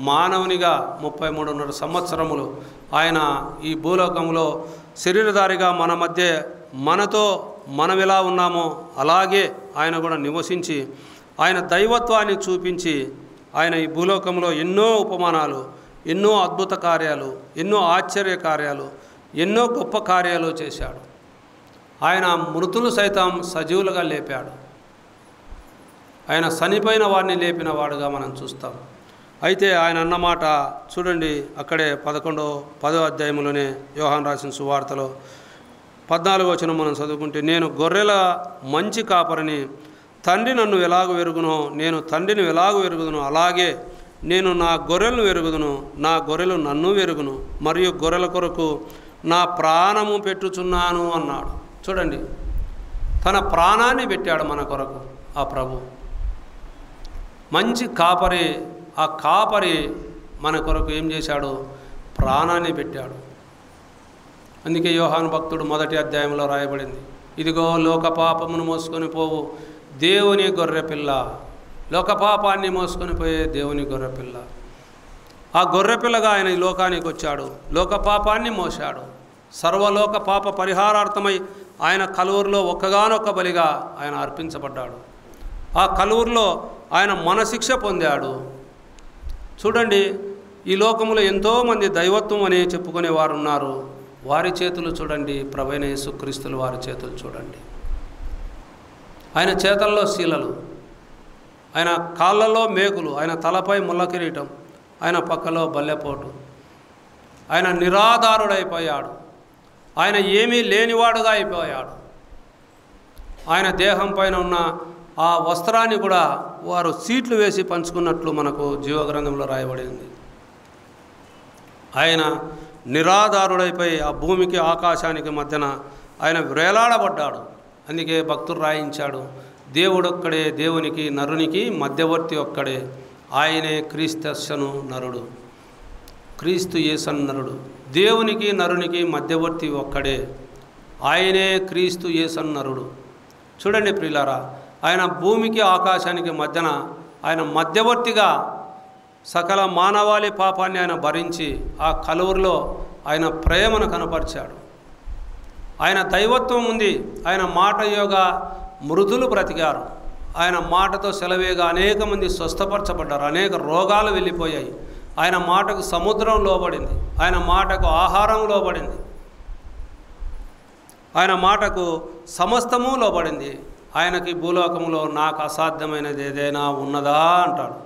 మానవునిగా 33.5 సంవత్సరములు ఆయన ఈ భూలోకంలో శరీరధారిగా మన మధ్య మనం ఎలా ఉన్నామో అలాగే ఆయన కూడా నివసించి ఆయన దైవత్వాన్ని చూపించి ఆయన ఈ భూలోకంలో ఎన్నో ఉపమానాలు, ఎన్నో అద్భుత కార్యాలు, ఎన్నో ఆశ్చర్య కార్యాలు, ఎన్నో గొప్ప కార్యాలు చేశాడు. ఆయన మృతులు సైతం సజీవులుగా లేపాడు. ఆయన చనిపోయిన వారిని లేపిన వాడుగా మనం చూస్తాం. అయితే ఆయన అన్నమాట చూడండి, అక్కడే 10వ అధ్యాయంలోనే యోహాను రాసిన సువార్తలో 14వ వచనం మనం చదువుకుంటే, నేను గొర్రెల మంచి కాపరిని, తండ్రి నన్ను ఎలాగూ ఎరుగునో నేను తండ్రిని ఎలాగూ ఎరుగుదును, అలాగే నేను నా గొర్రెలను ఎరుగుదును, నా గొర్రెలు నన్ను ఎరుగును, మరియు గొర్రెల కొరకు నా ప్రాణము పెట్టుచున్నాను అన్నాడు. చూడండి, తన ప్రాణాన్ని పెట్టాడు మన కొరకు ఆ ప్రభు. మంచి కాపరి, ఆ కాపరి మన కొరకు ఏం చేశాడు? ప్రాణాన్ని పెట్టాడు. అందుకే యోహాను భక్తుడు 1వ అధ్యాయంలో రాయబడింది, ఇదిగో లోక పాపమును మోసుకొని పోవు దేవుని గొర్రెపిల్ల, లోక పాపాన్ని మోసుకొని పోయే దేవుని గొర్రెపిల్ల. ఆ గొర్రెపిల్లగా ఆయన ఈ లోకానికి వచ్చాడు, లోక పాపాన్ని మోశాడు. సర్వలోక పాప పరిహారార్థమై ఆయన కలువరిలో ఒక్కగానొక్క బలిగా ఆయన అర్పించబడ్డాడు. ఆ కలువరిలో ఆయన మనశిక్ష పొందాడు. చూడండి, ఈ లోకంలో ఎంతోమంది దైవత్వం అని చెప్పుకునేవారు ఉన్నారు. వారి చేతులు చూడండి, ప్రభువైన యేసుక్రీస్తులు వారి చేతులు చూడండి. ఆయన చేతల్లో శీలలు, ఆయన కాళ్ళలో మేకులు, ఆయన తలపై ముళ్ళ కిరీటం, ఆయన పక్కలో బల్లెపోటు. ఆయన నిరాధారుడైపోయాడు, ఆయన ఏమీ లేనివాడుగా అయిపోయాడు. ఆయన దేహం పైన ఉన్న ఆ వస్త్రాన్ని కూడా వారు సీట్లు వేసి పంచుకున్నట్లు మనకు జీవగ్రంథంలో రాయబడింది. ఆయన నిరాధారుడైపోయి ఆ భూమికి ఆకాశానికి మధ్యన ఆయన వేలాడబడ్డాడు. అందుకే భక్తుడు రాయించాడు, దేవుడొక్కడే దేవునికి నరునికి మధ్యవర్తి ఒక్కడే, ఆయనే క్రీస్తస్సను నరుడు. క్రీస్తు యేసను నరుడు, దేవునికి నరునికి మధ్యవర్తి ఒక్కడే, ఆయనే క్రీస్తు యేసను నరుడు. చూడండి ప్రియులారా, ఆయన భూమికి ఆకాశానికి మధ్యన ఆయన మధ్యవర్తిగా సకల మానవాళి పాపాన్ని ఆయన భరించి ఆ కలువరిలో ఆయన ప్రేమను కనపరిచాడు. ఆయన దైవత్వం ఉంది. ఆయన మాట యోగ మృదులు బ్రతికారు. ఆయన మాటతో సెలవేగా అనేక మంది స్వస్థపరచబడ్డారు, అనేక రోగాలు వెళ్ళిపోయాయి. ఆయన మాటకు సముద్రం లోబడింది, ఆయన మాటకు ఆహారం లోబడింది, ఆయన మాటకు సమస్తము లోబడింది. ఆయనకి భూలోకంలో నాకు అసాధ్యమైనది ఏదైనా ఉన్నదా అంటాడు.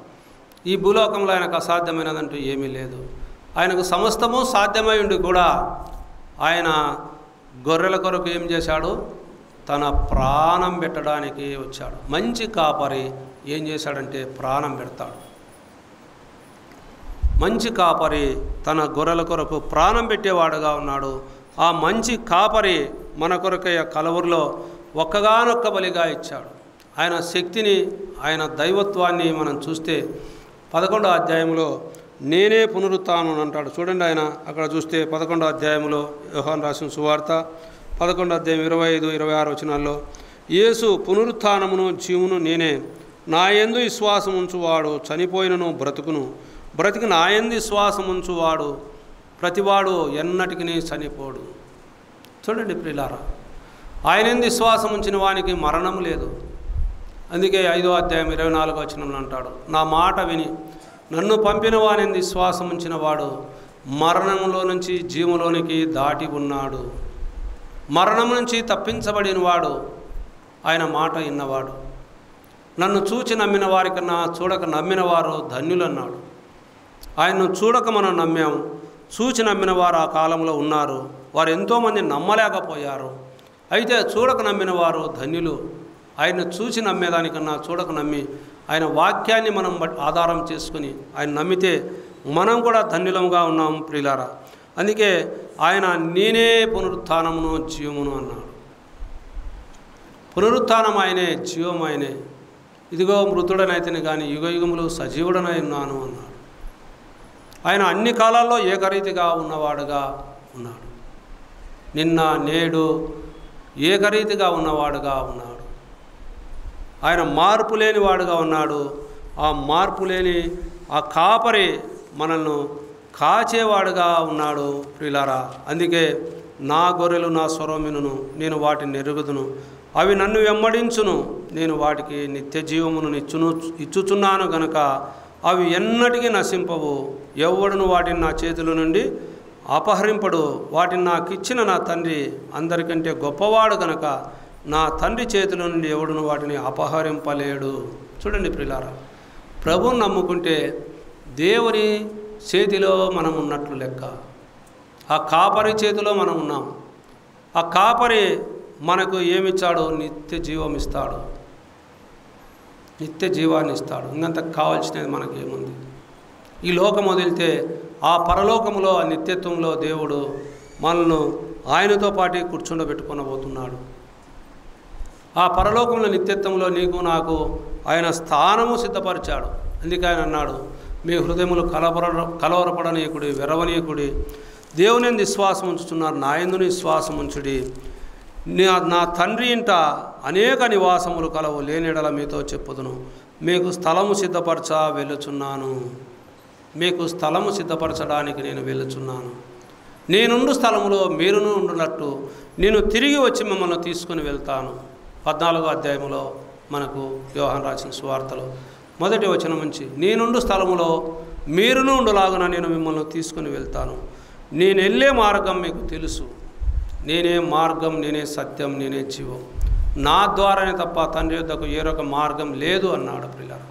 ఈ భూలోకంలో ఆయనకు అసాధ్యమైనదంటూ ఏమీ లేదు. ఆయనకు సమస్తము సాధ్యమై ఉండి కూడా ఆయన గొర్రెల కొరకు ఏం చేశాడు? తన ప్రాణం పెట్టడానికి వచ్చాడు. మంచి కాపరి ఏం చేశాడంటే ప్రాణం పెడతాడు. మంచి కాపరి తన గొర్రెల కొరకు ప్రాణం పెట్టేవాడుగా ఉన్నాడు. ఆ మంచి కాపరి మన కొరకయ్య కలువరిలో ఒక్కగానొక్క బలిగా ఇచ్చాడు. ఆయన శక్తిని, ఆయన దైవత్వాన్ని మనం చూస్తే 11వ అధ్యాయంలో నేనే పునరుత్థానం అంటాడు. చూడండి, ఆయన అక్కడ చూస్తే 11వ అధ్యాయంలో యోహాను రాసిన సువార్త 11వ అధ్యాయం 25-26 వచనాల్లో, యేసు పునరుత్థానమును జీవును నేనే, నా యందు విశ్వాసం ఉంచువాడు చనిపోయినను బ్రతుకును, బ్రతికి నా యందు విశ్వాసం ఉంచువాడు ప్రతివాడు ఎన్నటికి చనిపోడు. చూడండి ప్రియులారా, ఆయన యందు విశ్వాసం ఉంచిన వానికి మరణం లేదు. అందుకే 5వ అధ్యాయం 24వ వచనంలో అంటాడు, నా మాట విని నన్ను పంపిన వాని యందు విశ్వాసం ఉంచిన వాడు మరణంలో నుంచి జీవంలోనికి దాటి ఉన్నాడు. మరణం నుంచి తప్పించబడిన వాడు ఆయన మాట విన్నవాడు. నన్ను చూచి నమ్మిన వారికన్నా చూడక నమ్మిన వారు ధన్యులన్నాడు. ఆయన్ను చూడక మనం నమ్మాము, చూచి నమ్మిన వారు ఆ కాలంలో ఉన్నారు. వారు ఎంతోమంది నమ్మలేకపోయారు. అయితే చూడక నమ్మిన వారు ధన్యులు. ఆయన్ను చూసి నమ్మేదానికన్నా చూడక నమ్మి ఆయన వాక్యాన్ని మనం ఆధారం చేసుకుని ఆయన నమ్మితే మనం కూడా ధన్యులంగా ఉన్నాం ప్రియులారా. అందుకే ఆయన నేనే పునరుత్థానమును జీవమును అన్నాడు. పునరుత్థానం ఆయనే, జీవం ఆయనే. ఇదిగో మృతుడనైతేనే కానీ యుగయుగములు సజీవుడనై ఉన్నాను అన్నాడు. ఆయన అన్ని కాలాల్లో ఏకరీతిగా ఉన్నవాడుగా ఉన్నాడు. నిన్న నేడు ఏకరీతిగా ఉన్నవాడుగా ఉన్నాడు. ఆయన మార్పు లేని వాడుగా ఉన్నాడు. ఆ మార్పు లేని ఆ కాపరి మనల్ని కాచేవాడుగా ఉన్నాడు ప్రియులారా. అందుకే నా గొర్రెలు నా స్వరం వినును, నేను వాటిని ఎరుగుదును, అవి నన్ను వెంబడించును, నేను వాటికి నిత్య జీవమును ఇచ్చుచున్నాను గనుక అవి ఎన్నటికీ నశింపవు, ఎవడును వాటిని నా చేతుల నుండి అపహరింపడు. వాటిని నాకు ఇచ్చిన నా తండ్రి అందరికంటే గొప్పవాడు గనక నా తండ్రి చేతుల నుండి ఎవడును వాటిని అపహరింపలేడు. చూడండి ప్రియులారా, ప్రభువుని నమ్ముకుంటే దేవుని చేతిలో మనం ఉన్నట్లు లెక్క. ఆ కాపరి చేతిలో మనం ఉన్నాం. ఆ కాపరి మనకు ఏమిచ్చాడు? నిత్య జీవం ఇస్తాడు, నిత్య జీవాన్ని ఇస్తాడు. ఇంకంత కావాల్సినది మనకి ఏముంది? ఈ లోకం వదిలితే ఆ పరలోకంలో, ఆ నిత్యత్వంలో దేవుడు మనల్ని ఆయనతో పాటు కూర్చుండబెట్టుకొనబోతున్నాడు. ఆ పరలోకంలో నిత్యత్వంలో నీకు నాకు ఆయన స్థానము సిద్ధపరిచాడు. అందుకే ఆయన అన్నాడు, మీ హృదయములు కలవరపడనీయకుడి, వెరవనీయకుడి, దేవుని యందు విశ్వాసం ఉంచుతున్నారు, నా యందు విశ్వాసం ఉంచుడి. నా తండ్రి ఇంట అనేక నివాసములు కలవు, లేనిడల మీతో చెప్పుదును. మీకు స్థలము వెళ్ళుచున్నాను, మీకు స్థలము సిద్ధపరచడానికి నేను వెళ్ళుచున్నాను. నేనుండు స్థలములో మీరును ఉండునట్టు నేను తిరిగి వచ్చి మిమ్మల్ని తీసుకుని వెళ్తాను. 14వ అధ్యాయంలో మనకు యోహాను రాసిన సువార్తలో 1వ వచనం నుంచి, నేనుండు స్థలములో మీరును ఉండులాగున నేను మిమ్మల్ని తీసుకుని వెళ్తాను. నేను వెళ్ళే మార్గం మీకు తెలుసు. నేనే మార్గం, నేనే సత్యం, నేనే జీవం. నా ద్వారానే తప్ప తండ్రి యొద్దకు వేరొక మార్గం లేదు అన్నాడు ప్రియులారా.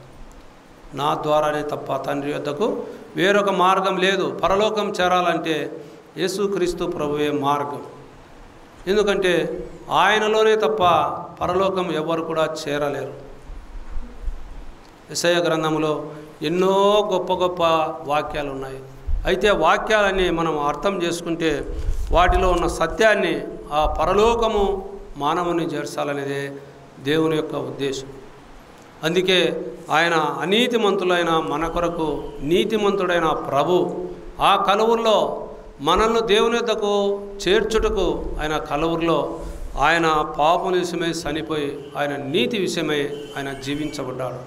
నా ద్వారానే తప్ప తండ్రి యొద్దకు వేరొక మార్గం లేదు. పరలోకం చేరాలంటే యేసుక్రీస్తు ప్రభువే మార్గం. ఎందుకంటే ఆయనలోనే తప్ప పరలోకం ఎవరు కూడా చేరలేరు. యెషయా గ్రంథంలో ఎన్నో గొప్ప గొప్ప వాక్యాలు ఉన్నాయి. అయితే వాక్యాలని మనం అర్థం చేసుకుంటే వాటిలో ఉన్న సత్యాన్ని, ఆ పరలోకము మానవుని చేర్చాలనేదే దేవుని యొక్క ఉద్దేశం. అందుకే ఆయన అనీతిమంతులైన మన కొరకు నీతిమంతుడైన ప్రభు ఆ కలువరిలో మనల్ని దేవుని యొద్దకు చేర్చుటకు ఆయన కలువరిలో ఆయన పాపం విషయమై చనిపోయి ఆయన నీతి విషయమై ఆయన జీవించబడ్డాడు.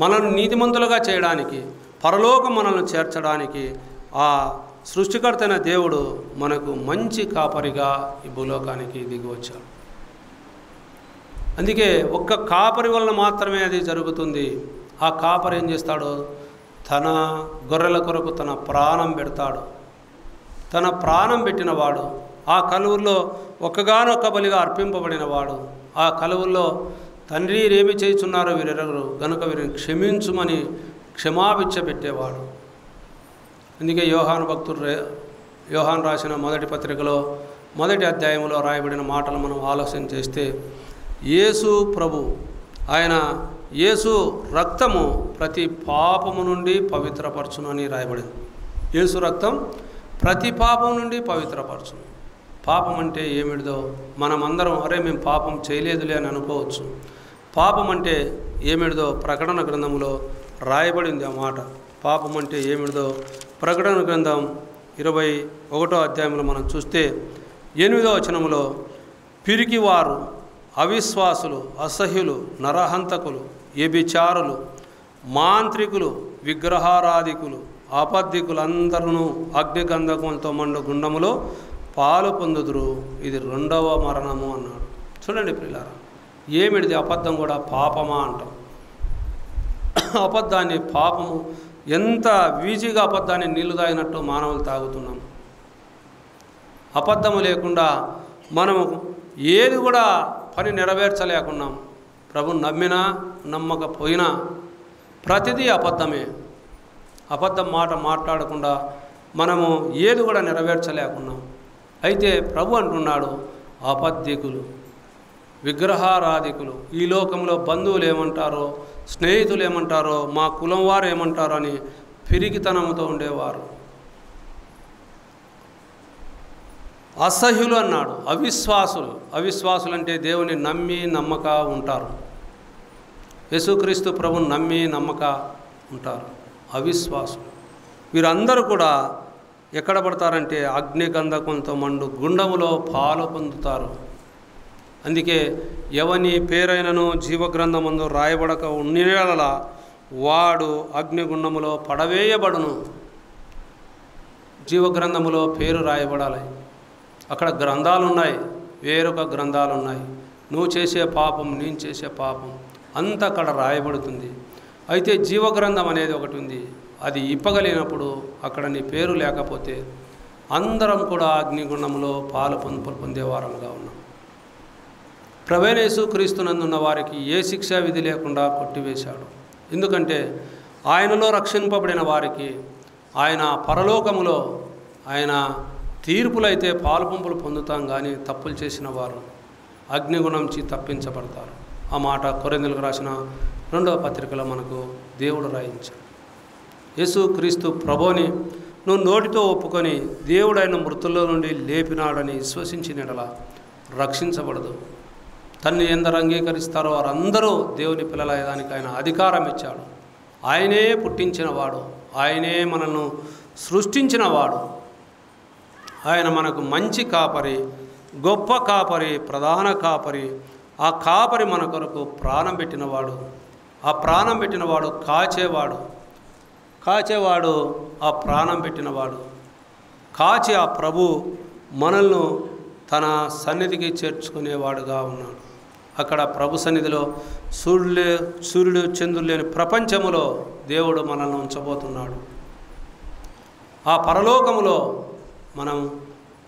మనల్ని నీతిమంతులుగా చేయడానికి, పరలోకం మనల్ని చేర్చడానికి ఆ సృష్టికర్తైన దేవుడు మనకు మంచి కాపరిగా ఈ భూలోకానికి దిగి వచ్చాడు. అందుకే ఒక్క కాపరి వలన మాత్రమే అది జరుగుతుంది. ఆ కాపరి ఏం చేస్తాడో, తన గొర్రెల కొరకు తన ప్రాణం పెడతాడు. తన ప్రాణం పెట్టినవాడు, ఆ కలువరిలో ఒక్కగానొక్క బలిగా అర్పింపబడినవాడు, ఆ కలువరిలో తండ్రి ఏమి చేయుచున్నారో వీరెరగరు గనుక వీరిని క్షమించుమని క్షమాభిక్ష పెట్టేవాడు. అందుకే యోహాను రాసిన మొదటి పత్రికలో 1వ అధ్యాయంలో రాయబడిన మాటలు మనం ఆలోచన చేస్తే, యేసు ప్రభు ఆయన యేసు రక్తము ప్రతి పాపము నుండి పవిత్రపరచును అని రాయబడింది. యేసు రక్తం ప్రతి పాపం నుండి పవిత్రపరచును. పాపం అంటే ఏమిటిదో మనమందరం అరే మేము పాపం చేయలేదులే అని అనుకోవచ్చు. పాపం అంటే ఏమిటిదో ప్రకటన గ్రంథంలో రాయబడింది ఆ మాట. పాపం అంటే ఏమిటిదో ప్రకటన గ్రంథం 21వ అధ్యాయంలో మనం చూస్తే 8వ వచనంలో, పిరికివారు, అవిశ్వాసులు, అసహ్యులు, నరహంతకులు, వ్యభిచారులు, మాంత్రికులు, విగ్రహారాధికులు, అబద్ధికులందరూ అగ్నిగంధకంతో మండు గుండములో పాలు పొందుదురు, ఇది 2వ మరణము అన్నాడు. చూడండి ప్రియులారా, ఏమిటిది? అబద్ధం కూడా పాపమా అంటాం. అబద్ధాన్ని, పాపము ఎంత వీజీగా అబద్ధాన్ని నీళ్లు తాగినట్టు మానవులు తాగుతున్నాం. అబద్ధము లేకుండా మనము ఏది కూడా పని నెరవేర్చలేకున్నాం. ప్రభుని నమ్మినా నమ్మకపోయినా ప్రతిదీ అబద్ధమే. అబద్ధం మాట మాట్లాడకుండా మనము ఏది కూడా నెరవేర్చలేకున్నాం. అయితే ప్రభు అంటున్నాడు, అబద్ధికులు, విగ్రహారాధికులు, ఈ లోకంలో బంధువులు ఏమంటారో, స్నేహితులు ఏమంటారో, మా కులం వారు ఏమంటారో అని పిరికితనంతో ఉండేవారు. అసహ్యులు అన్నాడు. అవిశ్వాసులు, అవిశ్వాసులు అంటే దేవుని నమ్మి నమ్మక ఉంటారు. యేసుక్రీస్తు ప్రభుని నమ్మి నమ్మక ఉంటారు. అవిశ్వాసులు వీరందరూ కూడా ఎక్కడ పడతారంటే అగ్నిగంధకంతో మండు గుండములో పాలు పొందుతారు. అందుకే ఎవని పేరైనను జీవగ్రంథమందు రాయబడక ఉన్నేళ వాడు అగ్నిగుండములో పడవేయబడును. జీవగ్రంథములో పేరు రాయబడాలి. అక్కడ గ్రంథాలు ఉన్నాయి, వేరొక గ్రంథాలు ఉన్నాయి. నువ్వు చేసే పాపం, నేను చేసే పాపం అంతా అక్కడ రాయబడుతుంది. అయితే జీవగ్రంథం అనేది ఒకటి ఉంది. అది ఇప్పగలిగినప్పుడు అక్కడ నీ పేరు లేకపోతే అందరం కూడా అగ్నిగుండంలో పాలు పొందేవారముగా ఉన్నాం. ప్రభువైన యేసుక్రీస్తునందున్న వారికి ఏ శిక్షా విధి లేకుండా కొట్టివేశాడు. ఎందుకంటే ఆయనలో రక్షింపబడిన వారికి ఆయన పరలోకములో ఆయన తీర్పులైతే పాలుపంపులు పొందుతాం, కానీ తప్పులు చేసిన వారు అగ్నిగుణంచి తప్పించబడతారు. ఆ మాట కొరింథీయులకు రాసిన 2వ పత్రికలో మనకు దేవుడు రాయించాడు. యేసుక్రీస్తు ప్రభువుని నువ్వు నోటితో ఒప్పుకొని దేవుడైన మృతుల్లో నుండి లేపినాడని విశ్వసించిన యెడల రక్షించబడదు. తన్ని ఎందరు అంగీకరిస్తారో వారందరూ దేవుని పిల్లలయ్యేదానికి ఆయన అధికారం ఇచ్చాడు. ఆయనే పుట్టించినవాడు, ఆయనే మనల్ని సృష్టించినవాడు. ఆయన మనకు మంచి కాపరి, గొప్ప కాపరి, ప్రధాన కాపరి. ఆ కాపరి మన కొరకు ప్రాణం పెట్టినవాడు. ఆ ప్రాణం పెట్టినవాడు కాచేవాడు ఆ ప్రాణం పెట్టినవాడు. కాచి ఆ ప్రభు మనల్ని తన సన్నిధికి చేర్చుకునేవాడుగా ఉన్నాడు. అక్కడ ప్రభు సన్నిధిలో సూర్యుడు చంద్రుడు లేని ప్రపంచములో దేవుడు మనల్ని ఉంచబోతున్నాడు. ఆ పరలోకములో మనం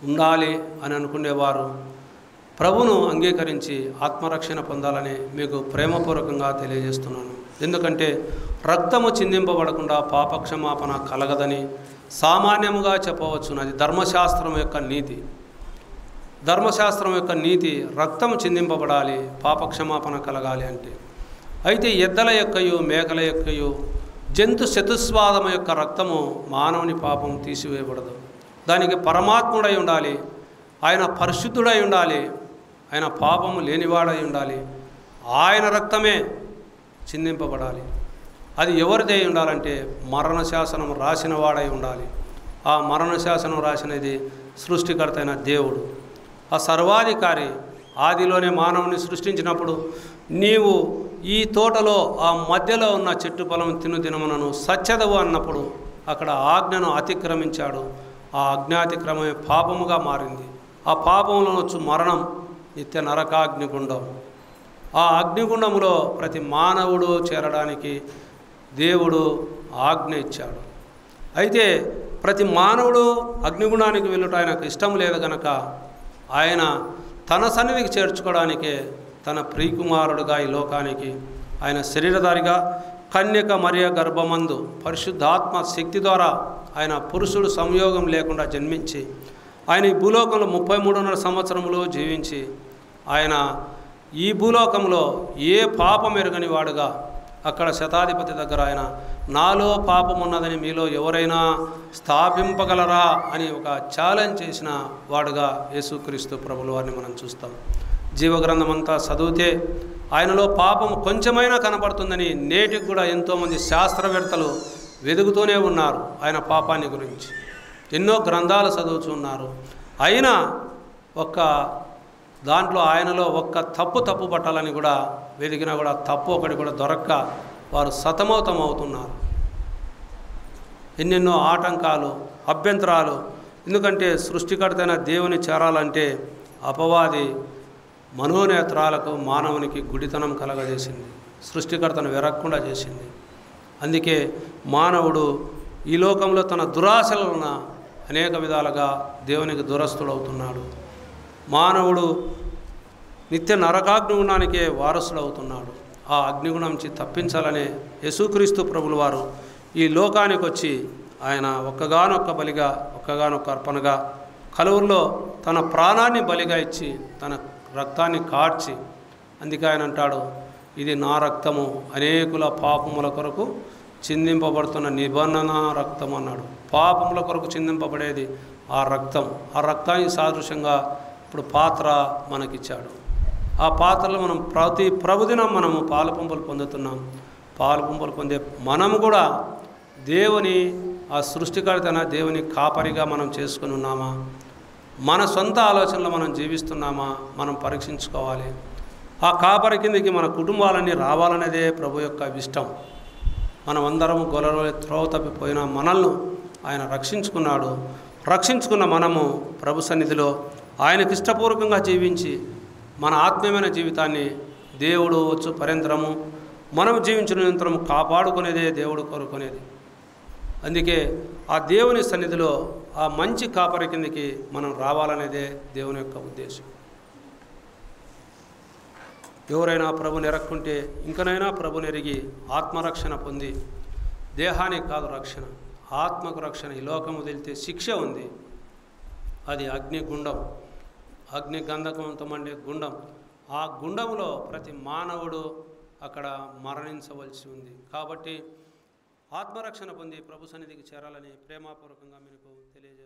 ఉండాలి అని అనుకునేవారు ప్రభును అంగీకరించి ఆత్మరక్షణ పొందాలని మీకు ప్రేమపూర్వకంగా తెలియజేస్తున్నాను. ఎందుకంటే రక్తము చిందింపబడకుండా పాపక్షమాపణ కలగదని సామాన్యముగా చెప్పవచ్చును. అది ధర్మశాస్త్రం యొక్క నీతి. ధర్మశాస్త్రం యొక్క నీతి రక్తము చిందింపబడాలి, పాపక్షమాపణ కలగాలి అంటే. అయితే ఎద్దల యొక్కయు మేకల యొక్కయు జంతు చతుస్వాదం యొక్క రక్తము మానవుని పాపం తీసివేయబడదు. దానికి పరమాత్ముడై ఉండాలి, ఆయన పరిశుద్ధుడై ఉండాలి, ఆయన పాపము లేనివాడై ఉండాలి, ఆయన రక్తమే చిందింపబడాలి. అది ఎవరిదై ఉండాలంటే మరణశాసనం రాసిన వాడై ఉండాలి. ఆ మరణశాసనం రాసినది సృష్టికర్త అయిన దేవుడు, ఆ సర్వాధికారి. ఆదిలోనే మానవుని సృష్టించినప్పుడు నీవు ఈ తోటలో ఆ మధ్యలో ఉన్న చెట్టు ఫలం తినమునను సత్యదవు అన్నప్పుడు అక్కడ ఆజ్ఞను అతిక్రమించాడు. ఆ అజ్ఞాతిక్రమమే పాపముగా మారింది. ఆ పాపంలో వచ్చు మరణం, నిత్య నరకాగ్నిగుండం. ఆ అగ్నిగుండములో ప్రతి మానవుడు చేరడానికి దేవుడు ఆజ్ఞ ఇచ్చాడు. అయితే ప్రతి మానవుడు అగ్నిగుండానికి వెళ్ళుట ఆయనకు ఇష్టం లేదు గనక ఆయన తన సన్నిధికి చేర్చుకోవడానికే తన ప్రియకుమారుడుగా ఈ లోకానికి ఆయన శరీరధారిగా కన్యక మరియ గర్భమందు పరిశుద్ధాత్మ శక్తి ద్వారా ఆయన పురుషుడు సంయోగం లేకుండా జన్మించి ఆయన ఈ భూలోకంలో 33.5 సంవత్సరములు జీవించి ఆయన ఈ భూలోకంలో ఏ పాపం ఎరుగని వాడుగా అక్కడ శతాధిపతి దగ్గర ఆయన నాలో పాపం ఉన్నదని మీలో ఎవరైనా స్థాపింపగలరా అని ఒక ఛాలెంజ్ చేసిన వాడుగా యేసుక్రీస్తు ప్రభుల వారిని మనం చూస్తాం. జీవగ్రంథం అంతా చదివితే ఆయనలో పాపం కొంచెమైనా కనపడుతుందని నేటికి కూడా ఎంతోమంది శాస్త్రవేత్తలు వెదుగుతూనే ఉన్నారు. ఆయన పాపాన్ని గురించి ఎన్నో గ్రంథాలు చదువుతున్నారు. అయినా దాంట్లో ఆయనలో తప్పు పట్టాలని కూడా వెదిగినా కూడా తప్పు ఒకటి కూడా దొరక్క వారు సతమతమవుతున్నారు. ఎన్నెన్నో ఆటంకాలు, అభ్యంతరాలు. ఎందుకంటే సృష్టికర్తైన దేవుని చేరాలంటే అపవాది మనోనేత్రాలకు మానవునికి గుడితనం కలగజేసింది, సృష్టికర్తను వెరక్కుండా చేసింది. అందుకే మానవుడు ఈ లోకంలో తన దురాశలను అనేక విధాలుగా దేవునికి దురస్తుడవుతున్నాడు. మానవుడు నిత్య నరకాగ్నిగుణానికే వారసుడవుతున్నాడు. ఆ అగ్నిగుణం నుంచి తప్పించాలనే యేసుక్రీస్తు ప్రభుల వారు ఈ లోకానికి వచ్చి ఆయన ఒక్కగానొక్క బలిగా, ఒక్కగానొక్క అర్పణగా కలువరిలో తన ప్రాణాన్ని బలిగా ఇచ్చి తన రక్తాన్ని కార్చి, అందుకే ఆయన అంటాడు, ఇది నా రక్తము అనేకుల పాపముల కొరకు చిందింపబడుతున్న నిబంధన రక్తం అన్నాడు. పాపముల కొరకు చిందింపబడేది ఆ రక్తం. ఆ రక్తానికి సాదృశ్యంగా ఇప్పుడు పాత్ర మనకిచ్చాడు. ఆ పాత్రలో మనం ప్రతి ప్రభుదినం మనము పాలపంపులు పొందుతున్నాం. పాలపంపులు పొందే మనము కూడా దేవుని ఆ సృష్టికర్తైన దేవుని కాపరిగా మనం చేసుకుని ఉన్నామా? మన సొంత ఆలోచనలు మనం జీవిస్తున్నామా? మనం పరీక్షించుకోవాలి. ఆ కాపరి కిందకి మన కుటుంబాలన్నీ రావాలనేదే ప్రభు యొక్క ఇష్టం. మనమందరం గొలలో త్రోవ తప్పిపోయిన మనల్ని ఆయన రక్షించుకున్నాడు. రక్షించుకున్న మనము ప్రభు సన్నిధిలో ఆయనకి ఇష్టపూర్వకంగా జీవించి మన ఆత్మీయమైన జీవితాన్ని దేవుడు వచ్చు పర్యంతరము మనం జీవించిన నిరంతరం కాపాడుకునేదే దేవుడు కోరుకునేది. అందుకే ఆ దేవుని సన్నిధిలో ఆ మంచి కాపరి కిందకి మనం రావాలనేదే దేవుని యొక్క ఉద్దేశం. ఎవరైనా ప్రభుని ఎరక్కుంటే ఇంకనైనా ప్రభుని ఎరిగి ఆత్మరక్షణ పొంది, దేహానికి కాదు రక్షణ, ఆత్మకు రక్షణ. ఈ లోకం వదిలితే శిక్ష ఉంది, అది అగ్నిగుండం, అగ్ని గంధకంతో మండే గుండం. ఆ గుండంలో ప్రతి మానవుడు అక్కడ మరణించవలసి ఉంది. కాబట్టి ఆత్మరక్షణ పొంది ప్రభు సన్నిధికి చేరాలని ప్రేమపూర్వకంగా మీకు తెలియజేస్తాను.